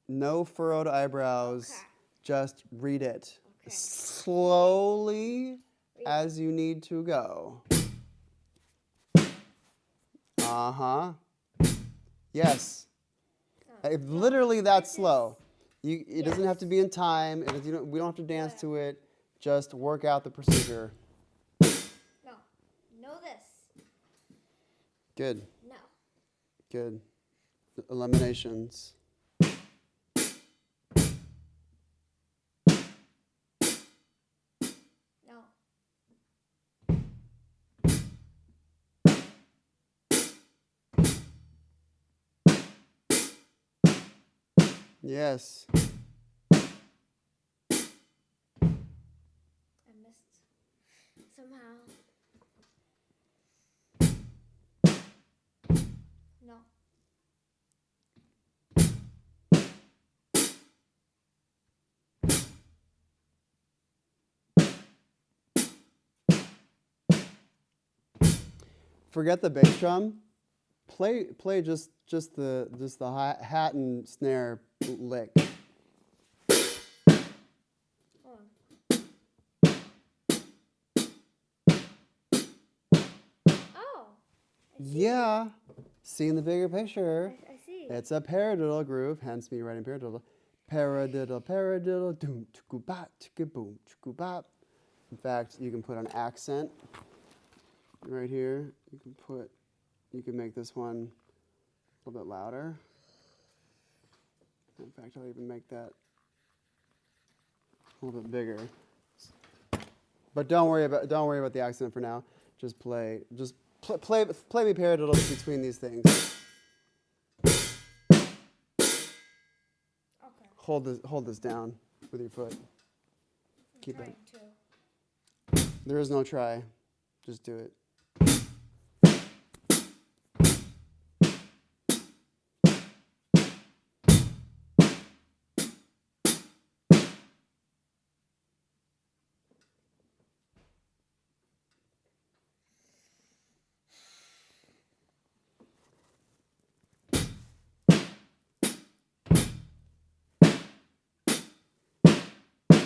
No furrowed eyebrows. Okay. Just read it. Okay. Slowly as you need to go. Uh-huh. Yes. Literally that slow. It doesn't have to be in time. We don't have to dance to it. Just work out the procedure. No. Know this. Good. No. Good. Eliminations. No. Yes. I missed somehow. No. Forget the bass drum. Play just the hat and snare lick. Hold on. Oh. Yeah. Seeing the bigger picture. I see. It's a paradiddle groove, hence me writing paradiddle. Paradiddle, paradiddle, doom, chicka bop, chicka boom, chicka bop. In fact, you can put an accent right here. You can make this one a little bit louder. In fact, I'll even make that a little bit bigger. But don't worry about the accent for now. Just play me paradiddles between these things. Okay. Hold this down with your foot. Keep it. Trying to. There is no try. Just do it.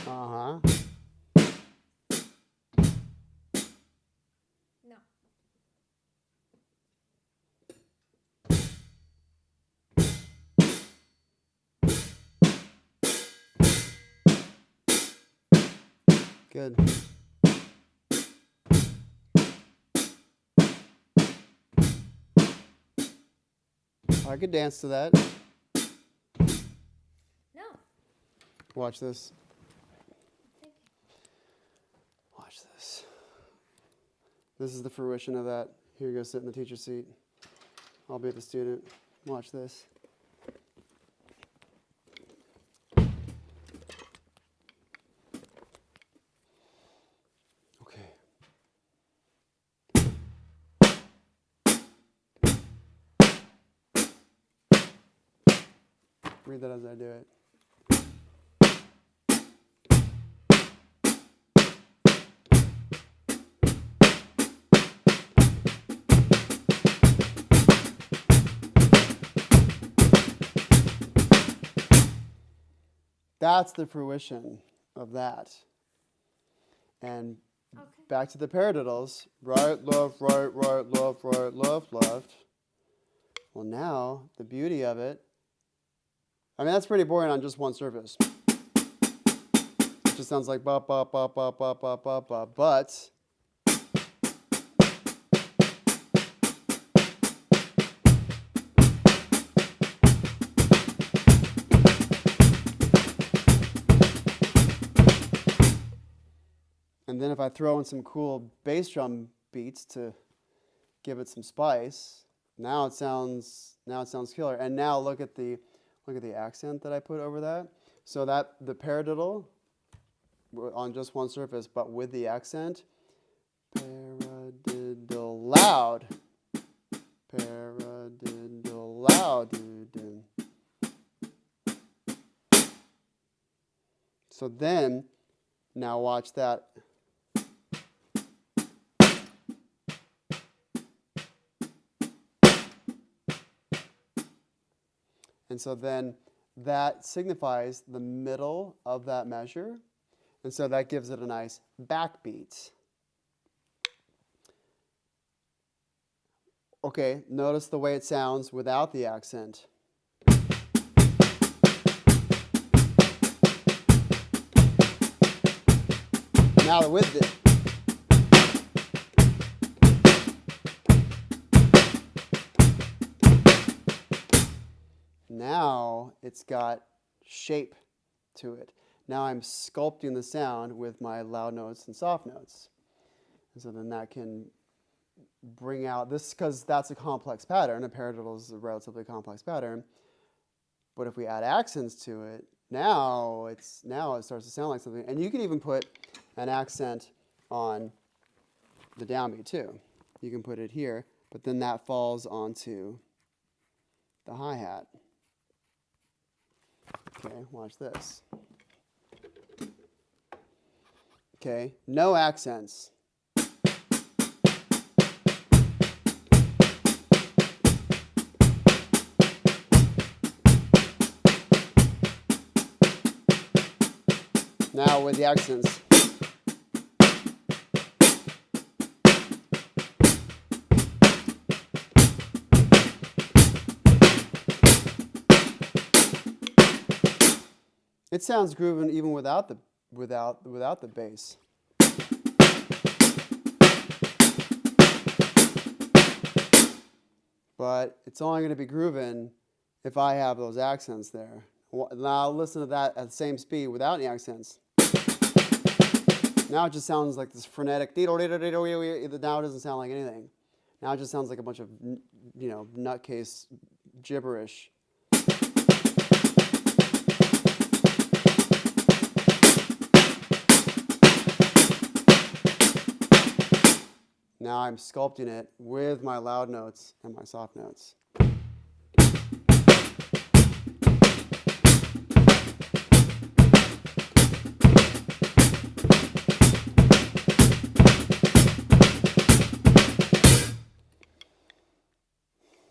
Uh-huh. No. Good. I could dance to that. No. Watch this. Thank you. Watch this. This is the fruition of that. Here you go, sit in the teacher seat. I'll be the student. Watch this. Okay. Read that as I do it. That's the fruition of that. And Okay. back to the paradiddles. Right, left, right, left, left. Well, now, the beauty of it, I mean, that's pretty boring on just one surface. It just sounds like ba ba ba ba ba ba ba ba. But And then if I throw in some cool bass drum beats to give it some spice, now it sounds killer. And now look at the accent that I put over that. So that the paradiddle on just one surface, but with the accent, paradiddle loud, paradiddle loud. So then, now watch that. And so then that signifies the middle of that measure. And so that gives it a nice backbeat. Okay, notice the way it sounds without the accent. Now with it. Now it's got shape to it. Now I'm sculpting the sound with my loud notes and soft notes. And so then that can bring out this, because that's a complex pattern. A paradiddle is a relatively complex pattern. But if we add accents to it, now it starts to sound like something. And you can even put an accent on the downbeat too. You can put it here, but then that falls onto the hi-hat. Okay, watch this. Okay, no accents. Now with the accents. It sounds grooving even without the bass. But it's only going to be grooving if I have those accents there. Now listen to that at the same speed without any accents. Now it just sounds like this frenetic. Now it doesn't sound like anything. Now it just sounds like a bunch of, nutcase gibberish. Now I'm sculpting it with my loud notes and my soft notes.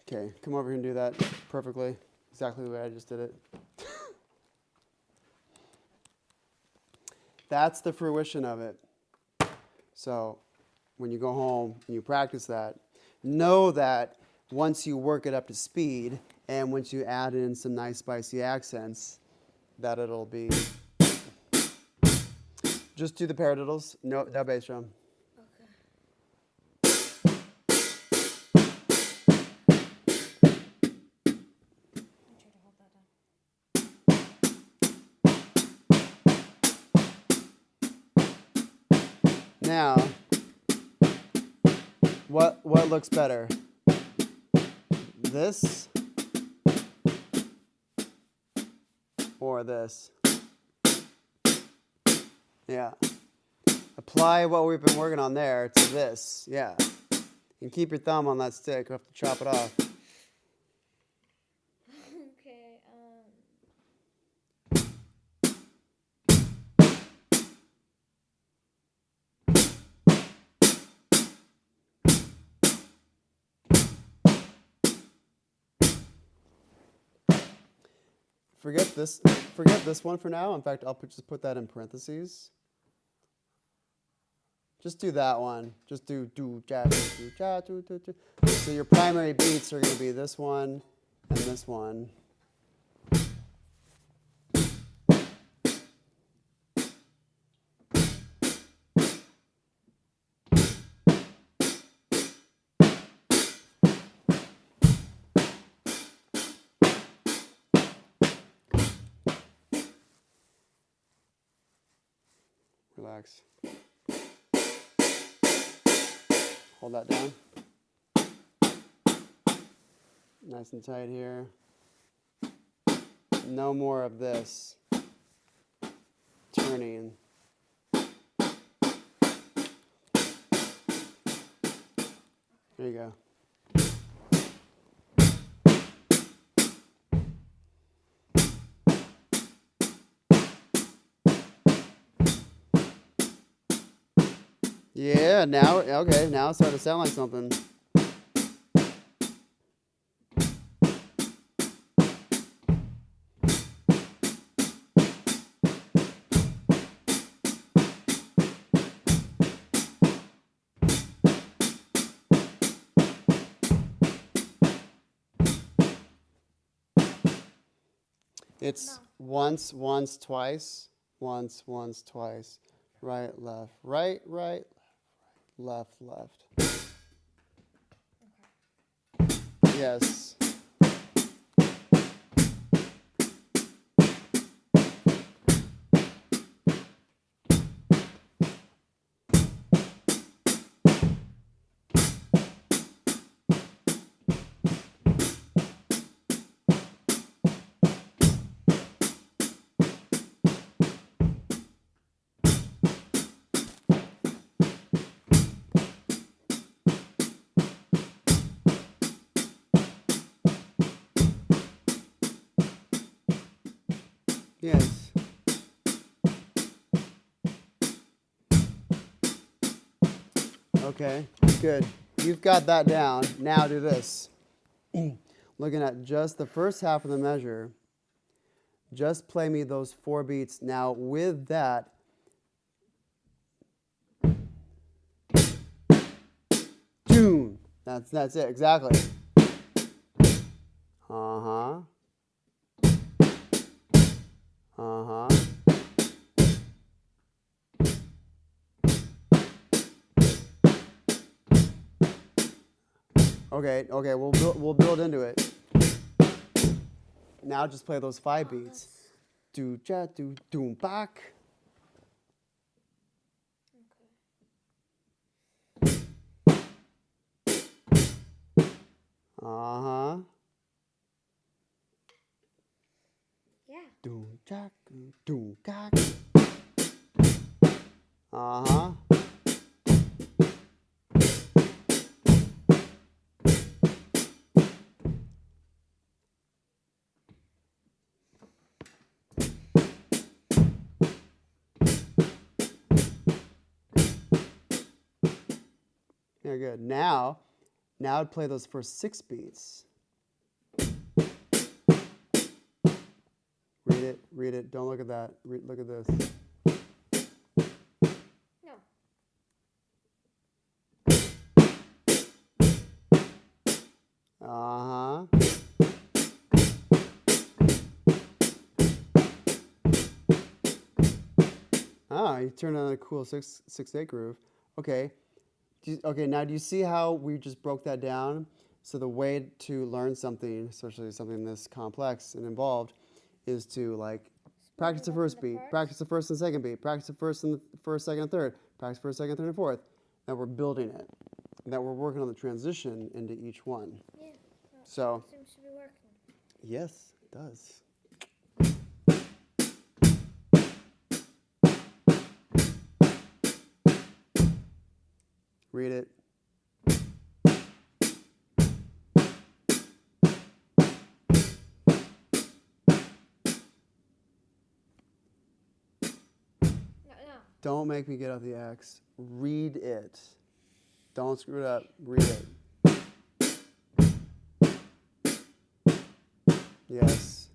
Okay, come over here and do that perfectly, exactly the way I just did it. That's the fruition of it. So when you go home and you practice that, know that once you work it up to speed and once you add in some nice spicy accents, that it'll be. Just do the paradiddles, no bass drum. Now, what looks better? This or this? Yeah. Apply what we've been working on there to this. Yeah. And keep your thumb on that stick. You'll have to chop it off. Okay, Forget this one for now. In fact, I'll just put that in parentheses. Just do that one. Just do ja, do ja, do. So your primary beats are going to be this one and this one. Relax. Hold that down. Nice and tight here. No more of this turning. There you go. Yeah, now, okay, now it's starting to sound like something. It's once, once, twice, once, once, twice. Right, left, right, right, left, left. Yes. Yes. Okay, good. You've got that down. Now do this. Looking at just the first half of the measure, just play me those 4 beats. Now with that, tune. That's it, exactly. Uh-huh. Uh-huh. Okay, we'll build into it. Now just play those 5 beats. Do ja do doom back. Uh-huh. Yeah. Doom jack doom gak. Uh-huh. Yeah, good. Now I'd play those first 6 beats. Read it. Don't look at that. Look at this. No. Uh-huh. Ah, you turned on a cool 6/8 groove. Okay. Okay, now do you see how we just broke that down? So the way to learn something, especially something this complex and involved, is to like practice the first beat, practice the first and second beat, practice the first, second, and third, practice first, second, third, and fourth. That we're building it. That we're working on the transition into each one. Yeah. So Seems to be working. yes, it does. Read it. No. Don't make me get off the X. Read it. Don't screw it up. Read it. Yes.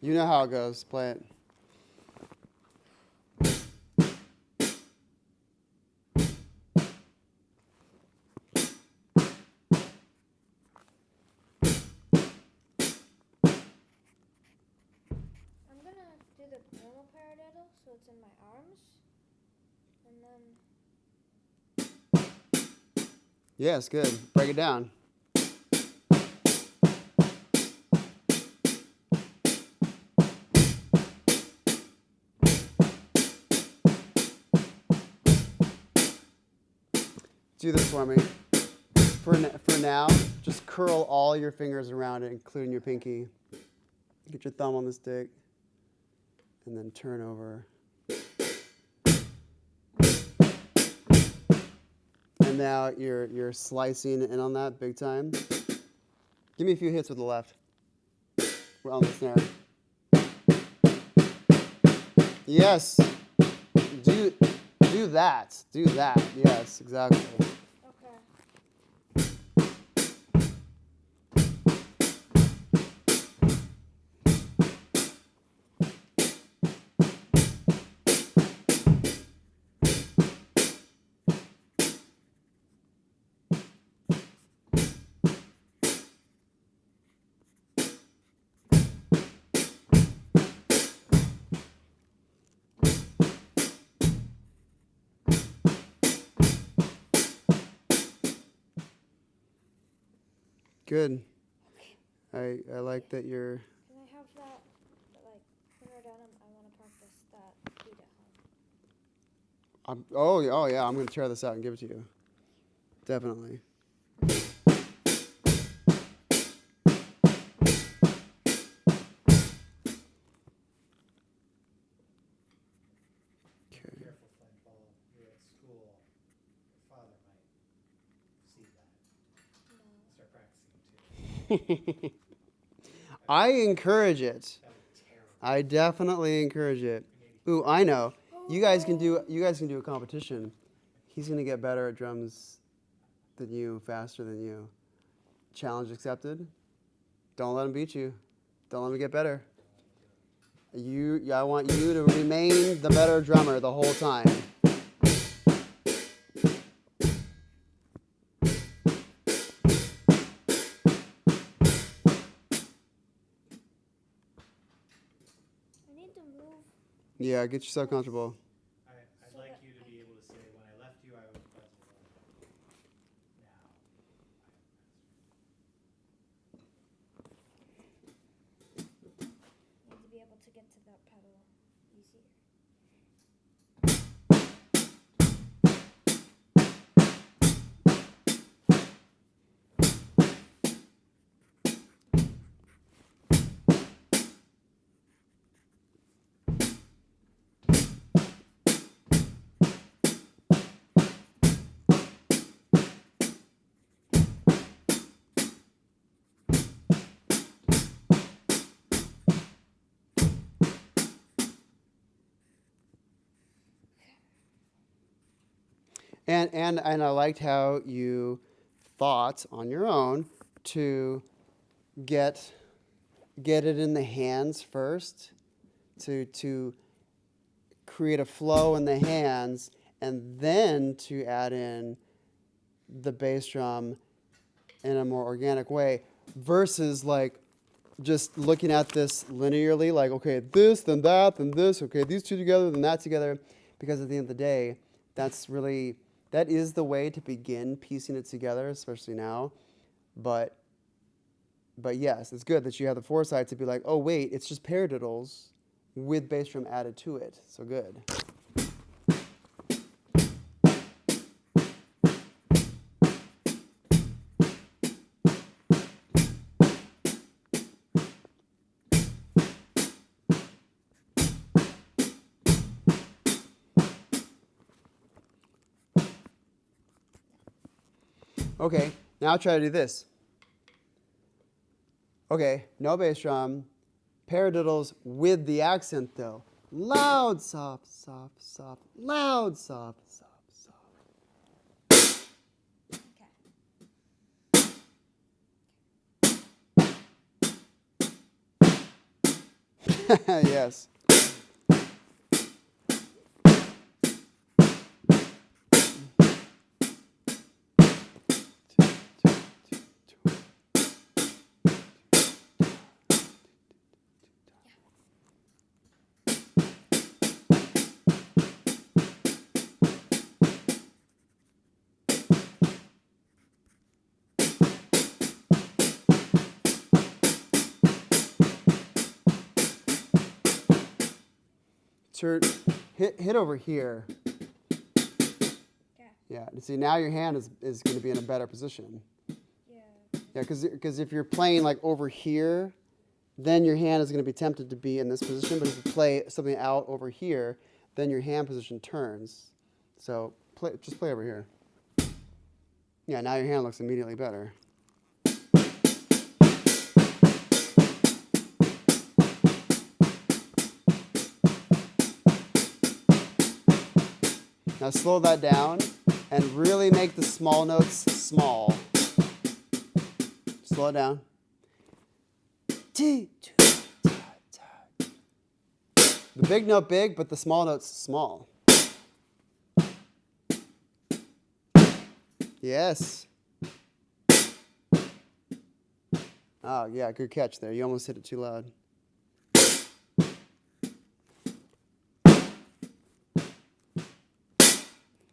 You know how it goes. Play it. the normal paradiddle, so it's in my arms, and then Yes, good. Break it down. Do this for me. For now, just curl all your fingers around it, including your pinky. Get your thumb on the stick, and then turn over. And now you're slicing in on that big time. Give me a few hits with the left. We're on the snare. Yes. Do that. Do that. Yes, exactly. okay. Good. I like that you're. Can I have that, like, when we're done, I want to practice that beat at home. Oh yeah, I'm gonna try this out and give it to you. Definitely. Be careful, Flint, while you're at school. Your father might see that. Start practicing too. I encourage it. That would be terrible. I definitely encourage it. Ooh, I know. You guys can do a competition. He's gonna get better at drums than you, faster than you. Challenge accepted. Don't let him beat you. Don't let him get better. I want you to remain the better drummer the whole time. I need to move. Yeah, get yourself comfortable. I'd like you to be able to say, when I left you, I was present. Now, I am Need to be able to get to that pedal easier. And I liked how you thought on your own to get it in the hands first, to create a flow in the hands, and then to add in the bass drum in a more organic way, versus like just looking at this linearly, like, okay, this, then that, then this, okay, these two together, then that together, because at the end of the day, that is the way to begin piecing it together, especially now. But yes, it's good that you have the foresight to be like, oh wait, it's just paradiddles with bass drum added to it. So good. Okay, now try to do this. Okay, no bass drum, paradiddles with the accent though. Loud, soft, soft, soft, loud, soft, soft, soft. Okay. Yes. hit over here. Yeah. Yeah. See, now your hand is going to be in a better position. Yeah. Yeah, because if you're playing like over here, then your hand is going to be tempted to be in this position. But if you play something out over here, then your hand position turns. So just play over here. Yeah, now your hand looks immediately better. Now slow that down and really make the small notes small. Slow it down. The big note big, but the small note's small. Yes. Oh, yeah, good catch there. You almost hit it too loud.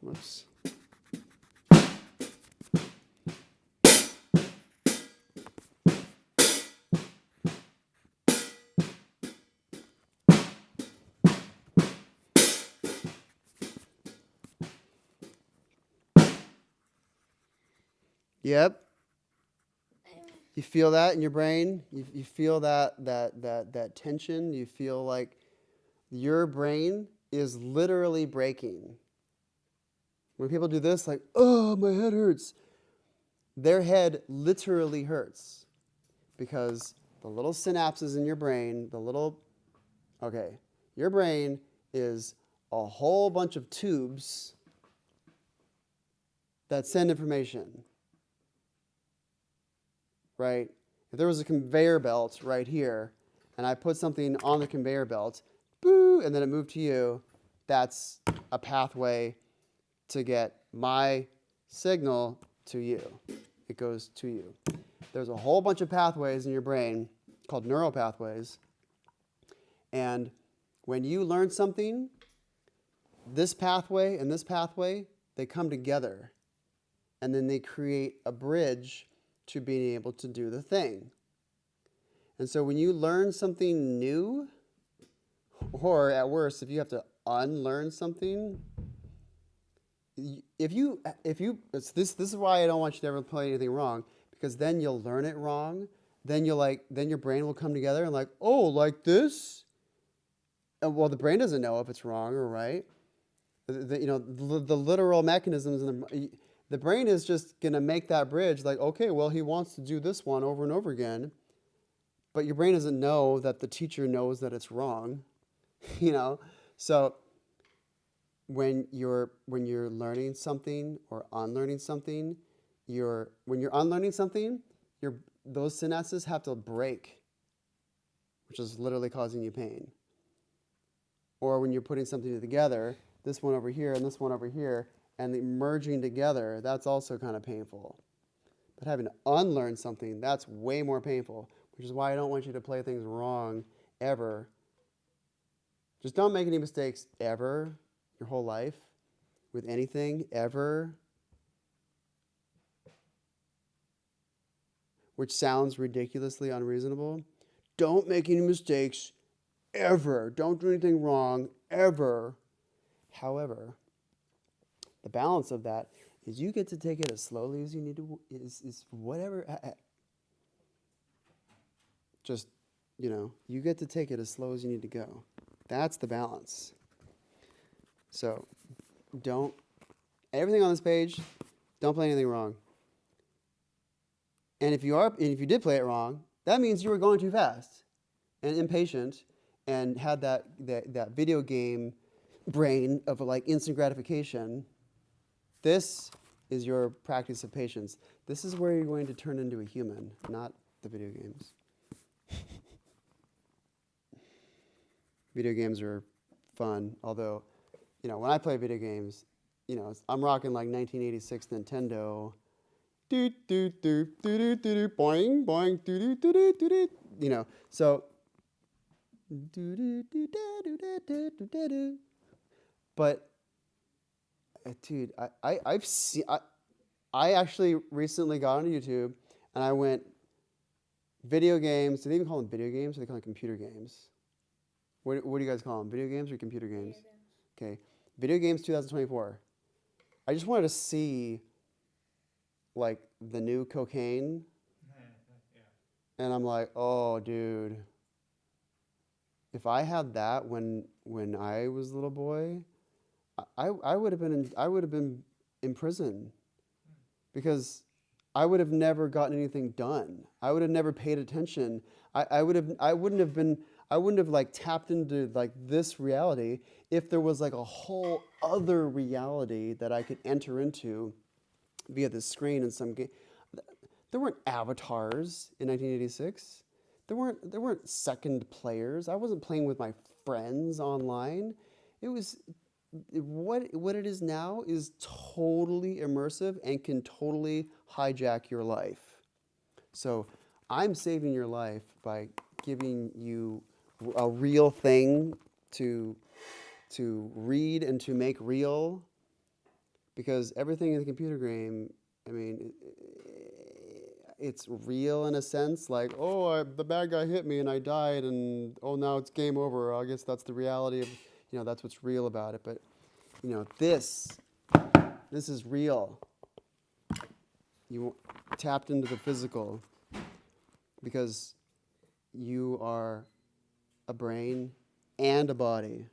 Whoops. Yep. You feel that in your brain? You feel that tension? You feel like your brain is literally breaking. When people do this, like, oh, my head hurts. Their head literally hurts because the little synapses in your brain, your brain is a whole bunch of tubes that send information, right? If there was a conveyor belt right here and I put something on the conveyor belt, boo, and then it moved to you, that's a pathway to get my signal to you. It goes to you. There's a whole bunch of pathways in your brain called neural pathways. And when you learn something, this pathway and this pathway, they come together. And then they create a bridge to being able to do the thing. And so when you learn something new, or at worst, if you have to unlearn something, this is why I don't want you to ever play anything wrong, because then you'll learn it wrong. Then your brain will come together and like, oh, like this? And well, the brain doesn't know if it's wrong or right. The literal mechanisms in the brain is just going to make that bridge like, okay, well, he wants to do this one over and over again. But your brain doesn't know that the teacher knows that it's wrong. So when you're learning something or unlearning something, when you're unlearning something, those synapses have to break, which is literally causing you pain. Or when you're putting something together, this one over here and this one over here, and the merging together, that's also kind of painful. But having to unlearn something, that's way more painful, which is why I don't want you to play things wrong ever. Just don't make any mistakes ever, your whole life, with anything, ever. Which sounds ridiculously unreasonable. Don't make any mistakes ever. Don't do anything wrong ever. However, the balance of that is you get to take it as slowly as you need to, is whatever. Just, you get to take it as slow as you need to go. That's the balance. So, everything on this page, don't play anything wrong. And if you did play it wrong, that means you were going too fast and impatient and had that video game brain of like instant gratification. This is your practice of patience. This is where you're going to turn into a human, not the video games. Video games are fun, although, when I play video games, I'm rocking like 1986 Nintendo. Do do do do do do boing boing do do do do do do. So. Do do do do do do do do. But, dude, I actually recently got onto YouTube and I went video games. Do they even call them video games or do they call them computer games? What do you guys call them? Video games or computer games? Video games. Okay. Video games 2024. I just wanted to see like the new cocaine, Yeah. and I'm like, oh, dude. If I had that when I was a little boy, I would have been in prison because I would have never gotten anything done. I would have never paid attention. I wouldn't have like tapped into like this reality if there was like a whole other reality that I could enter into via the screen in some game. There weren't avatars in 1986. There weren't second players. I wasn't playing with my friends online. It was what it is now is totally immersive and can totally hijack your life. So I'm saving your life by giving you a real thing to read and to make real, because everything in the computer game, I mean, it's real in a sense, like, oh, the bad guy hit me and I died, and oh, now it's game over. I guess that's the reality of, that's what's real about it. But, this is real. You tapped into the physical because you are a brain and a body,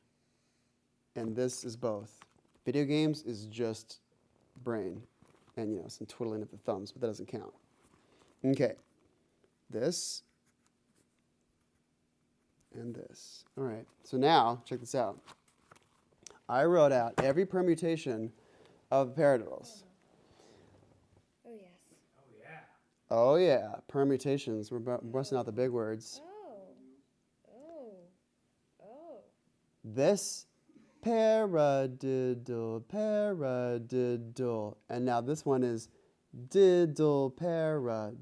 and this is both. Video games is just brain and, some twiddling of the thumbs, but that doesn't count. Okay, this and this. All right, so now, check this out. I wrote out every permutation of paradiddles. Oh, yes. Oh, yeah. Oh, yeah, permutations. We're busting out the big words. Oh. This paradiddle. And now this one is diddle para.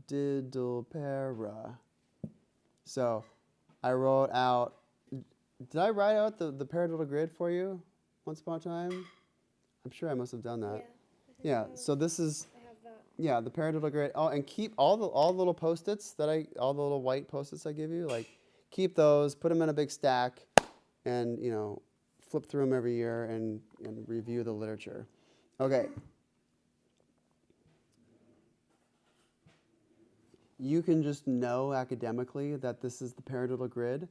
So I wrote out, did I write out the paradiddle grid for you once upon a time? I'm sure I must have done that. Yeah, so this is, I have that. yeah, the paradiddle grid. Oh, and keep all the little Post-its all the little white Post-its I give you, like, keep those, put them in a big stack, and, flip through them every year and review the literature. Okay. You can just know academically that this is the paradiddle grid,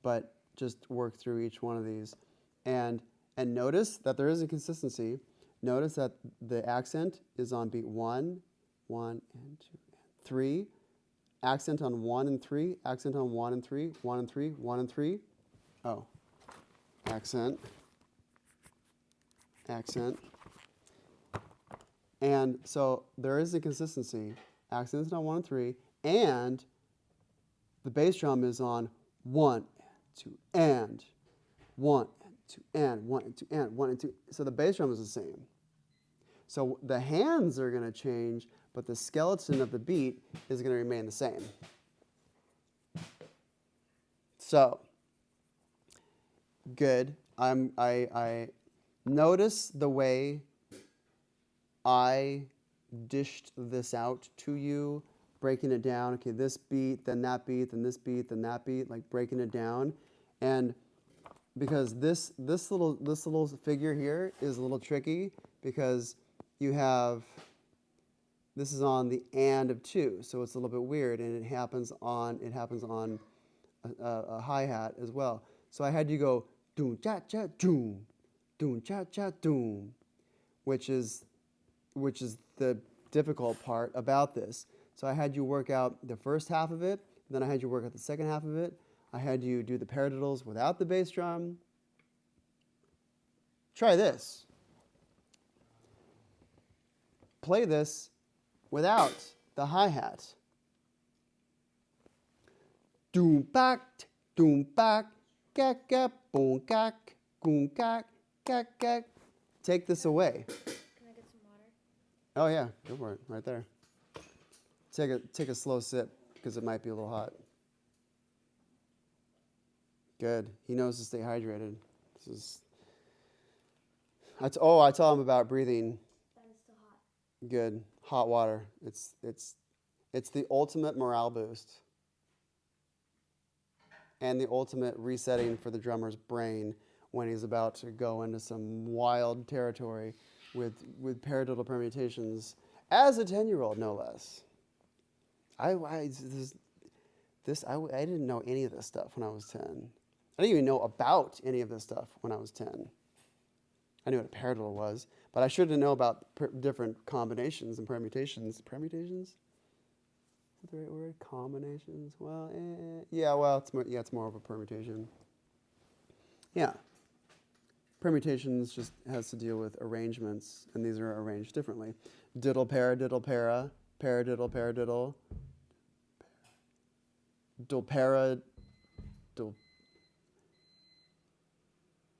but just work through each one of these. And notice that there is a consistency. Notice that the accent is on beat 1, 1 and 2, and 3. Accent on 1 and 3, accent on 1 and 3, 1 and 3, 1 and 3. Oh. Accent. And so there is a consistency. Accent is on 1 and 3, and the bass drum is on 1 and 2 and 1 and 2 and 1 and 2 and 1 and 2. So the bass drum is the same. So the hands are going to change, but the skeleton of the beat is going to remain the same. So, good. I notice the way I dished this out to you, breaking it down. Okay, this beat, then that beat, then this beat, then that beat, like breaking it down. And because this little figure here is a little tricky, because you have, this is on the and of 2, so it's a little bit weird, and it happens on a hi-hat as well. So I had you go doom cha cha doom cha doom, which is the difficult part about this. So I had you work out the first half of it, then I had you work out the second half of it. I had you do the paradiddles without the bass drum. Try this. Play this without the hi-hat. Doom back, gak gak, boom gak, goom gak, gak gak. Take this away. Can I get some water? Oh yeah, go for it, right there. Take a slow sip, because it might be a little hot. Good. He knows to stay hydrated. I tell him about breathing. That is still hot. Good. Hot water. It's the ultimate morale boost. and the ultimate resetting for the drummer's brain when he's about to go into some wild territory with paradiddle permutations as a 10-year-old, no less. I didn't know any of this stuff when I was 10. I didn't even know about any of this stuff when I was 10. I knew what a paradiddle was, but I should have known about different combinations and permutations. Permutations? Is that the right word? Combinations? Well, it's more of a permutation. Yeah. Permutations just has to deal with arrangements, and these are arranged differently. Diddle, para, paradiddle, paradiddle. Dul, para, dul,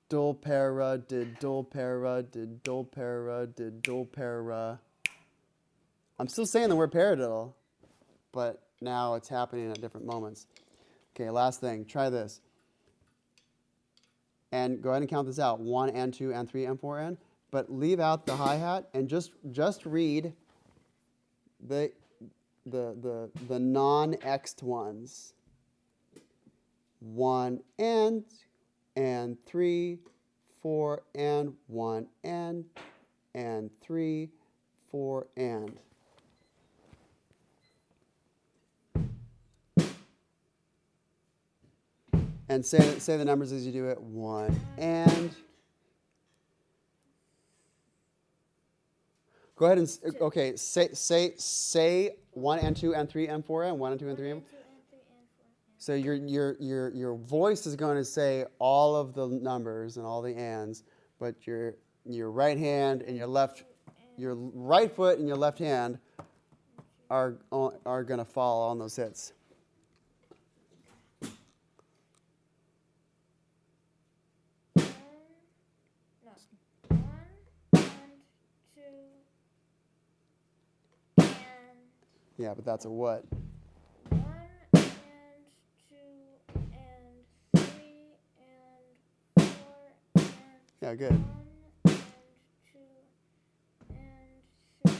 dul, para, did, dul, para, did, dul, para, did, dul, para. I'm still saying the word paradiddle, but now it's happening at different moments. Okay, last thing. Try this. And go ahead and count this out. 1 and 2 and 3 and 4 and. But leave out the hi-hat and just read the non-xed ones. 1 and 3, 4 and 1 and 3, 4 and. And say the numbers as you do it. 1 and. Go ahead and say 1 and 2 and 3 and 4 and 1 and 2 and 3 and. So your voice is going to say all of the numbers and all the ands, but your right hand and your right foot and your left hand are going to fall on those hits. Yeah, but that's a what? 1 and 2 and 3 and 4 and. Yeah, good. 1 and 2 and 3 and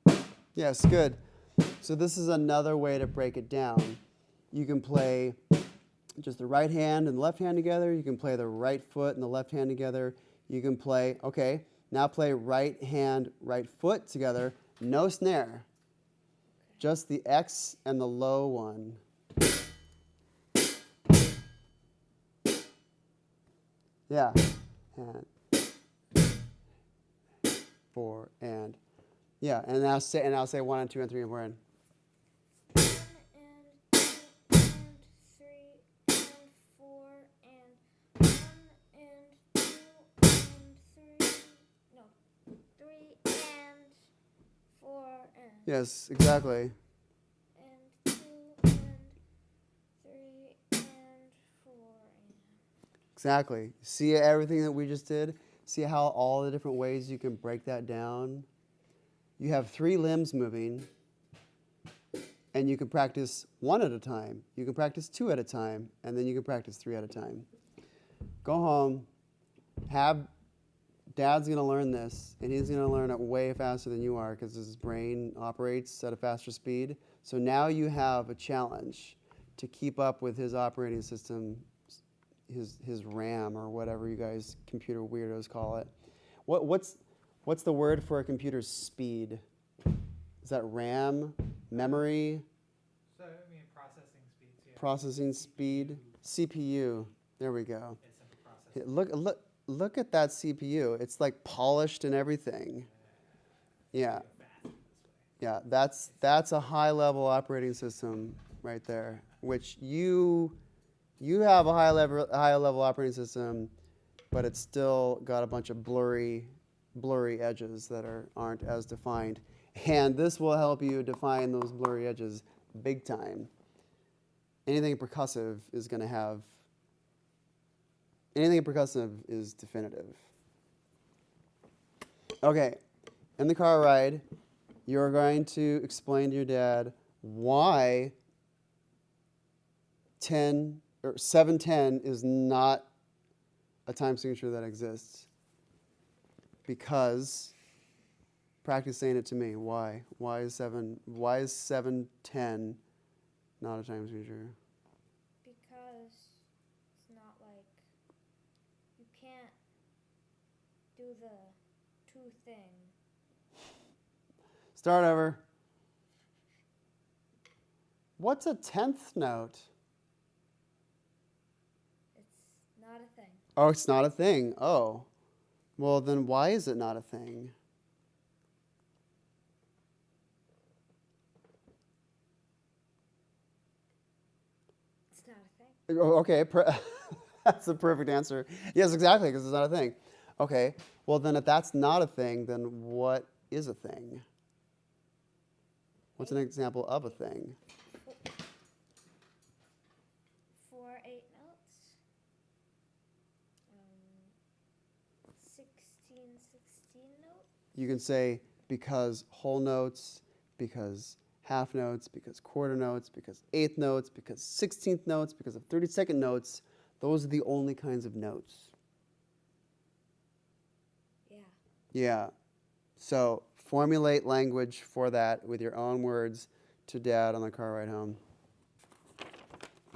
4 and. Yes, good. So this is another way to break it down. You can play just the right hand and the left hand together. You can play the right foot and the left hand together. You can play, now play right hand, right foot together. No snare. Just the X and the low one. Yeah. And 4 and. Yeah, and I'll say 1 and 2 and 3 and 4 and. 1 and 2 and 3 and 4 and 1 and 2 and 3. No, 3 and 4 and. Yes, exactly. And 2 and 3 and 4 and. Exactly. See everything that we just did? See how all the different ways you can break that down? You have 3 limbs moving, and you can practice 1 at a time. You can practice 2 at a time, and then you can practice 3 at a time. Go home. Dad's going to learn this, and he's going to learn it way faster than you are because his brain operates at a faster speed. So now you have a challenge to keep up with his operating system, his RAM, or whatever you guys computer weirdos call it. What's the word for a computer's speed? Is that RAM, memory? So, I mean, processing speed. Yeah. Processing speed, CPU. There we go. It's a processing. Look at that CPU. It's like polished and everything. Yeah. Yeah, that's a high-level operating system right there, which you have a high-level operating system, but it's still got a bunch of blurry edges that aren't as defined. And this will help you define those blurry edges big time. Anything percussive is definitive. Okay, in the car ride, you're going to explain to your dad why 710 is not a time signature that exists. Because Practice saying it to me. Why? Why is 710 not a times feature? Because it's not like you can't do the two thing. Start over. What's a 10th note? It's not a thing. Oh, it's not a thing. Oh. Well, then why is it not a thing? It's not a thing. Oh, okay, that's the perfect answer. Yes, exactly, because it's not a thing. Okay, well then if that's not a thing, then what is a thing? What's an example of a thing? 4 8 notes. 16 notes. You can say because whole notes, because half notes, because quarter notes, because eighth notes, because 16th notes, because of 32nd notes. Those are the only kinds of notes. Yeah. Yeah. So formulate language for that with your own words to Dad on the car ride home.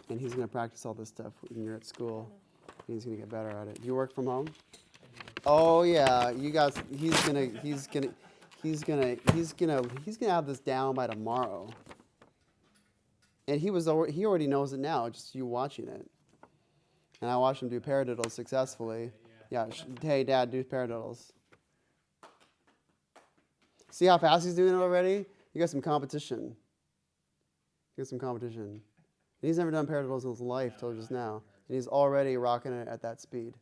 And he's going to practice all this stuff when you're at school. He's going to get better at it. Do you work from home? Oh yeah, you guys. He's gonna have this down by tomorrow. And he already knows it now. Just you watching it. And I watched him do paradiddles successfully. Yeah. Hey, Dad, do paradiddles. See how fast he's doing it already? You got some competition. You got some competition. And he's never done paradiddles in his life till just now. And he's already rocking it at that speed.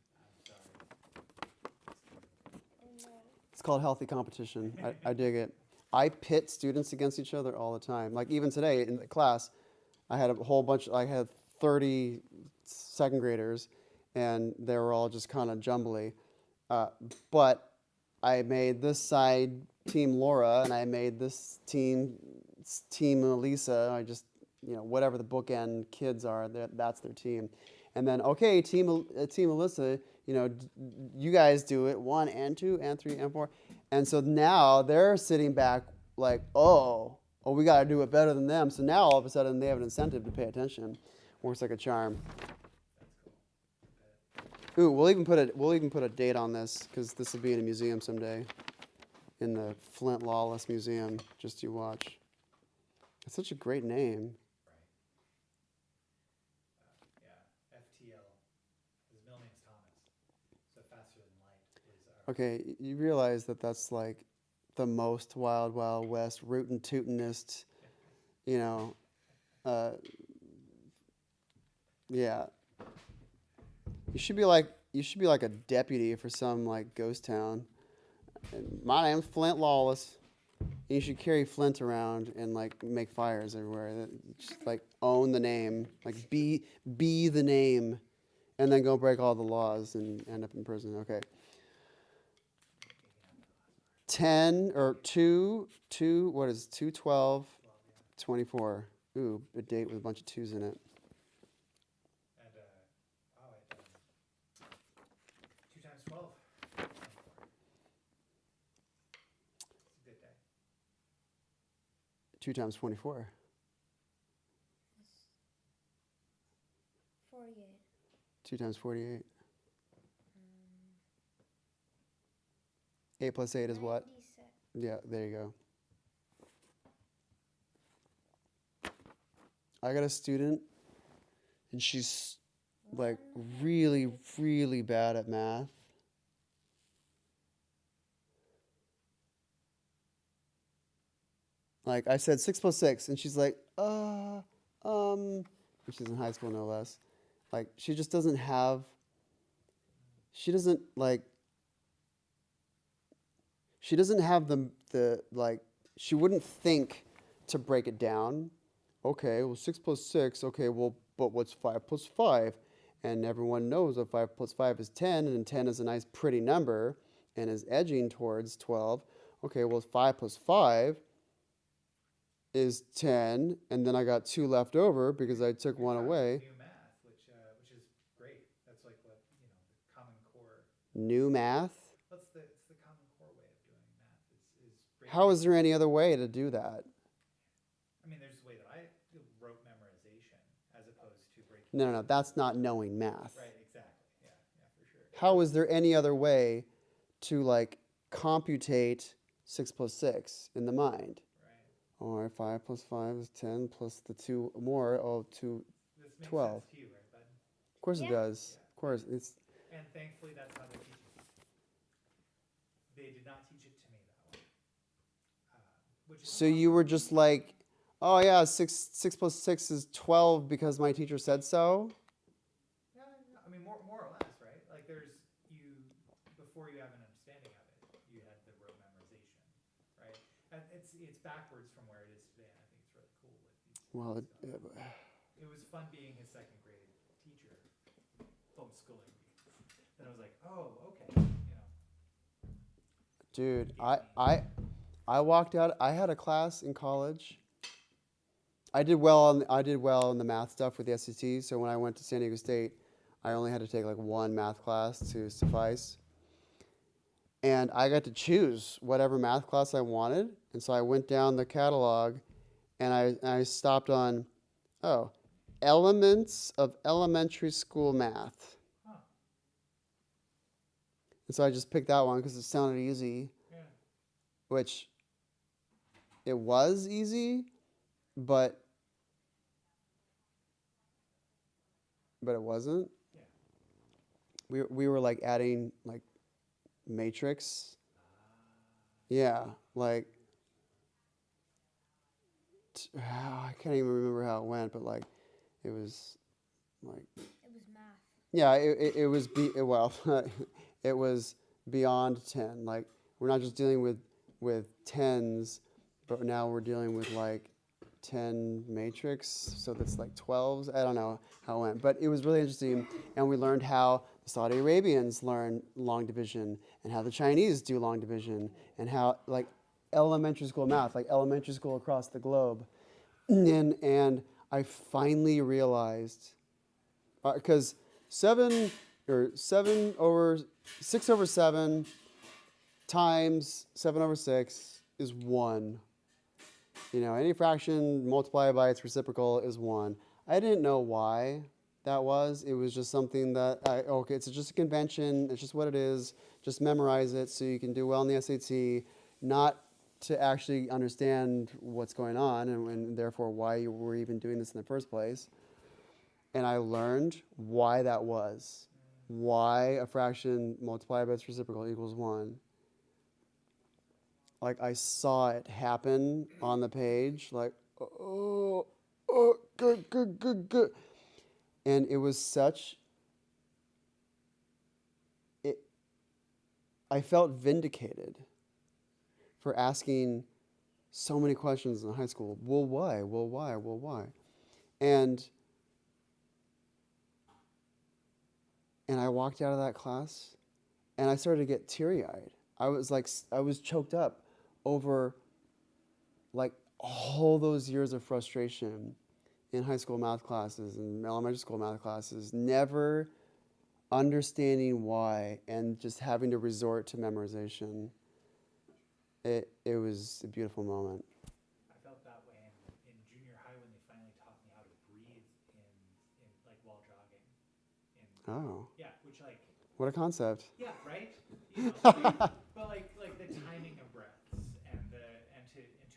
It's called healthy competition. I dig it. I pit students against each other all the time. Like even today in the class, I had I had 30 second graders, and they were all just kind of jumbly. But I made this side Team Laura, and I made this Team Elisa. I just, whatever the bookend kids are, that's their team. And then, okay, Team Alyssa, you guys do it 1 and 2 and 3 and 4. And so now they're sitting back like, oh, we got to do it better than them. So now all of a sudden they have an incentive to pay attention. Works like a charm. Ooh, we'll even put a date on this because this will be in a museum someday, in the Flint Lawless Museum. Just you watch. It's such a great name. Okay, you realize that that's like the most wild, wild west, rootin' tootin'est, yeah. You should be like a deputy for some like ghost town. And my name's Flint Lawless. And you should carry Flint around and like make fires everywhere. Just like own the name, like be the name, and then go break all the laws and end up in prison. Okay. 10 or 2, what is 2, 12, 24. Ooh, a date with a bunch of 2s in it. And, 2 times 12. 24. It's a good day. 2 times 24. 48. 2 times 48. 8 plus 8 is what? 96. Yeah, there you go. I got a student, and she's like really, really bad at math. Like I said 6 plus 6, and she's like, and she's in high school no less. Like she just doesn't have, she doesn't have the like, she wouldn't think to break it down. Okay, well 6 plus 6, okay, well, but what's 5 plus 5? And everyone knows that 5 plus 5 is 10, and 10 is a nice pretty number and is edging towards 12. Okay, well 5 plus 5 is 10, and then I got 2 left over because I took one away. New math, which is great. That's like what, the Common Core. New math? It's the Common Core way of doing math. Is How is there any other way to do that? I mean, there's a way that I wrote memorization as opposed to breaking. No, that's not knowing math. Right, exactly. Yeah, for sure. How is there any other way to like computate 6 plus 6 in the mind? Right. Or 5 plus 5 is 10 plus the 2 more, This makes 12. sense to you, right, bud? Of course it Yeah. does. Yeah. Of course. It's And thankfully, that's how they're teaching it. They did not teach it to me that way. Which is so you were just like, oh yeah, 6 plus 6 is 12 because my teacher said so? Yeah, I mean, more or less, right? Like before you have an understanding of it, you had the rote memorization, right? And it's backwards from where it is today, and I think it's really cool with these. Well, It was fun being his second grade teacher, homeschooling me. Then I was like, oh, okay, dude, I walked out. I had a class in college. I did well in the math stuff with the SAT. So when I went to San Diego State, I only had to take like one math class to suffice. And I got to choose whatever math class I wanted. And so I went down the catalog, and I stopped on, elements of elementary school math. Huh. And so I just picked that one because it sounded easy. Yeah. Which it was easy, but it wasn't. Yeah. We were like adding like matrix. Yeah, like I can't even remember how it went, but like it was like It was math. yeah, it was it was beyond 10. Like we're not just dealing with tens, but now we're dealing with like 10 matrix, so that's like 12s. I don't know how it went, but it was really interesting, and we learned how the Saudi Arabians learn long division, and how the Chinese do long division, and how like elementary school math, like elementary school across the globe, and I finally realized because 6 over 7 times 7 over 6 is 1. Any fraction multiplied by its reciprocal is 1. I didn't know why that was. It was just something that, it's just a convention. It's just what it is. Just memorize it so you can do well in the SAT, not to actually understand what's going on and therefore why you were even doing this in the first place. And I learned why that was. Why a fraction multiplied by its reciprocal equals 1. Like I saw it happen on the page, like, good. And it was I felt vindicated for asking so many questions in high school. Well, why? Well, why? Well, why? And I walked out of that class, and I started to get teary-eyed. I was choked up over like all those years of frustration in high school math classes and elementary school math classes, never understanding why and just having to resort to memorization. It was a beautiful moment. I felt that way in junior high when they finally taught me how to breathe in like while jogging. Oh. Yeah, which like. What a concept. Yeah, right. But like the timing of breaths and to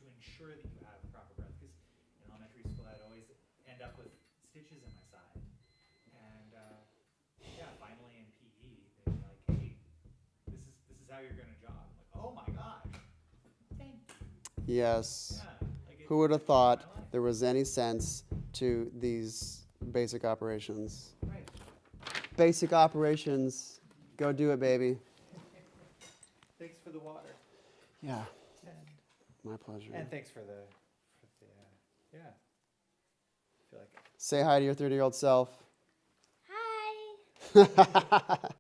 ensure that you have proper breath, because in elementary school I'd always end up with stitches in my side, and finally in PE they were like, hey, this is how you're gonna jog. I'm like, oh my gosh, thank you. Yes. Yeah, Who would have thought there was any sense to these basic operations? Right. Basic operations. Go do it, baby. Thanks for the water. Yeah. And My pleasure. And thanks for the yeah. I feel like Say hi to your 30-year-old self. Hi.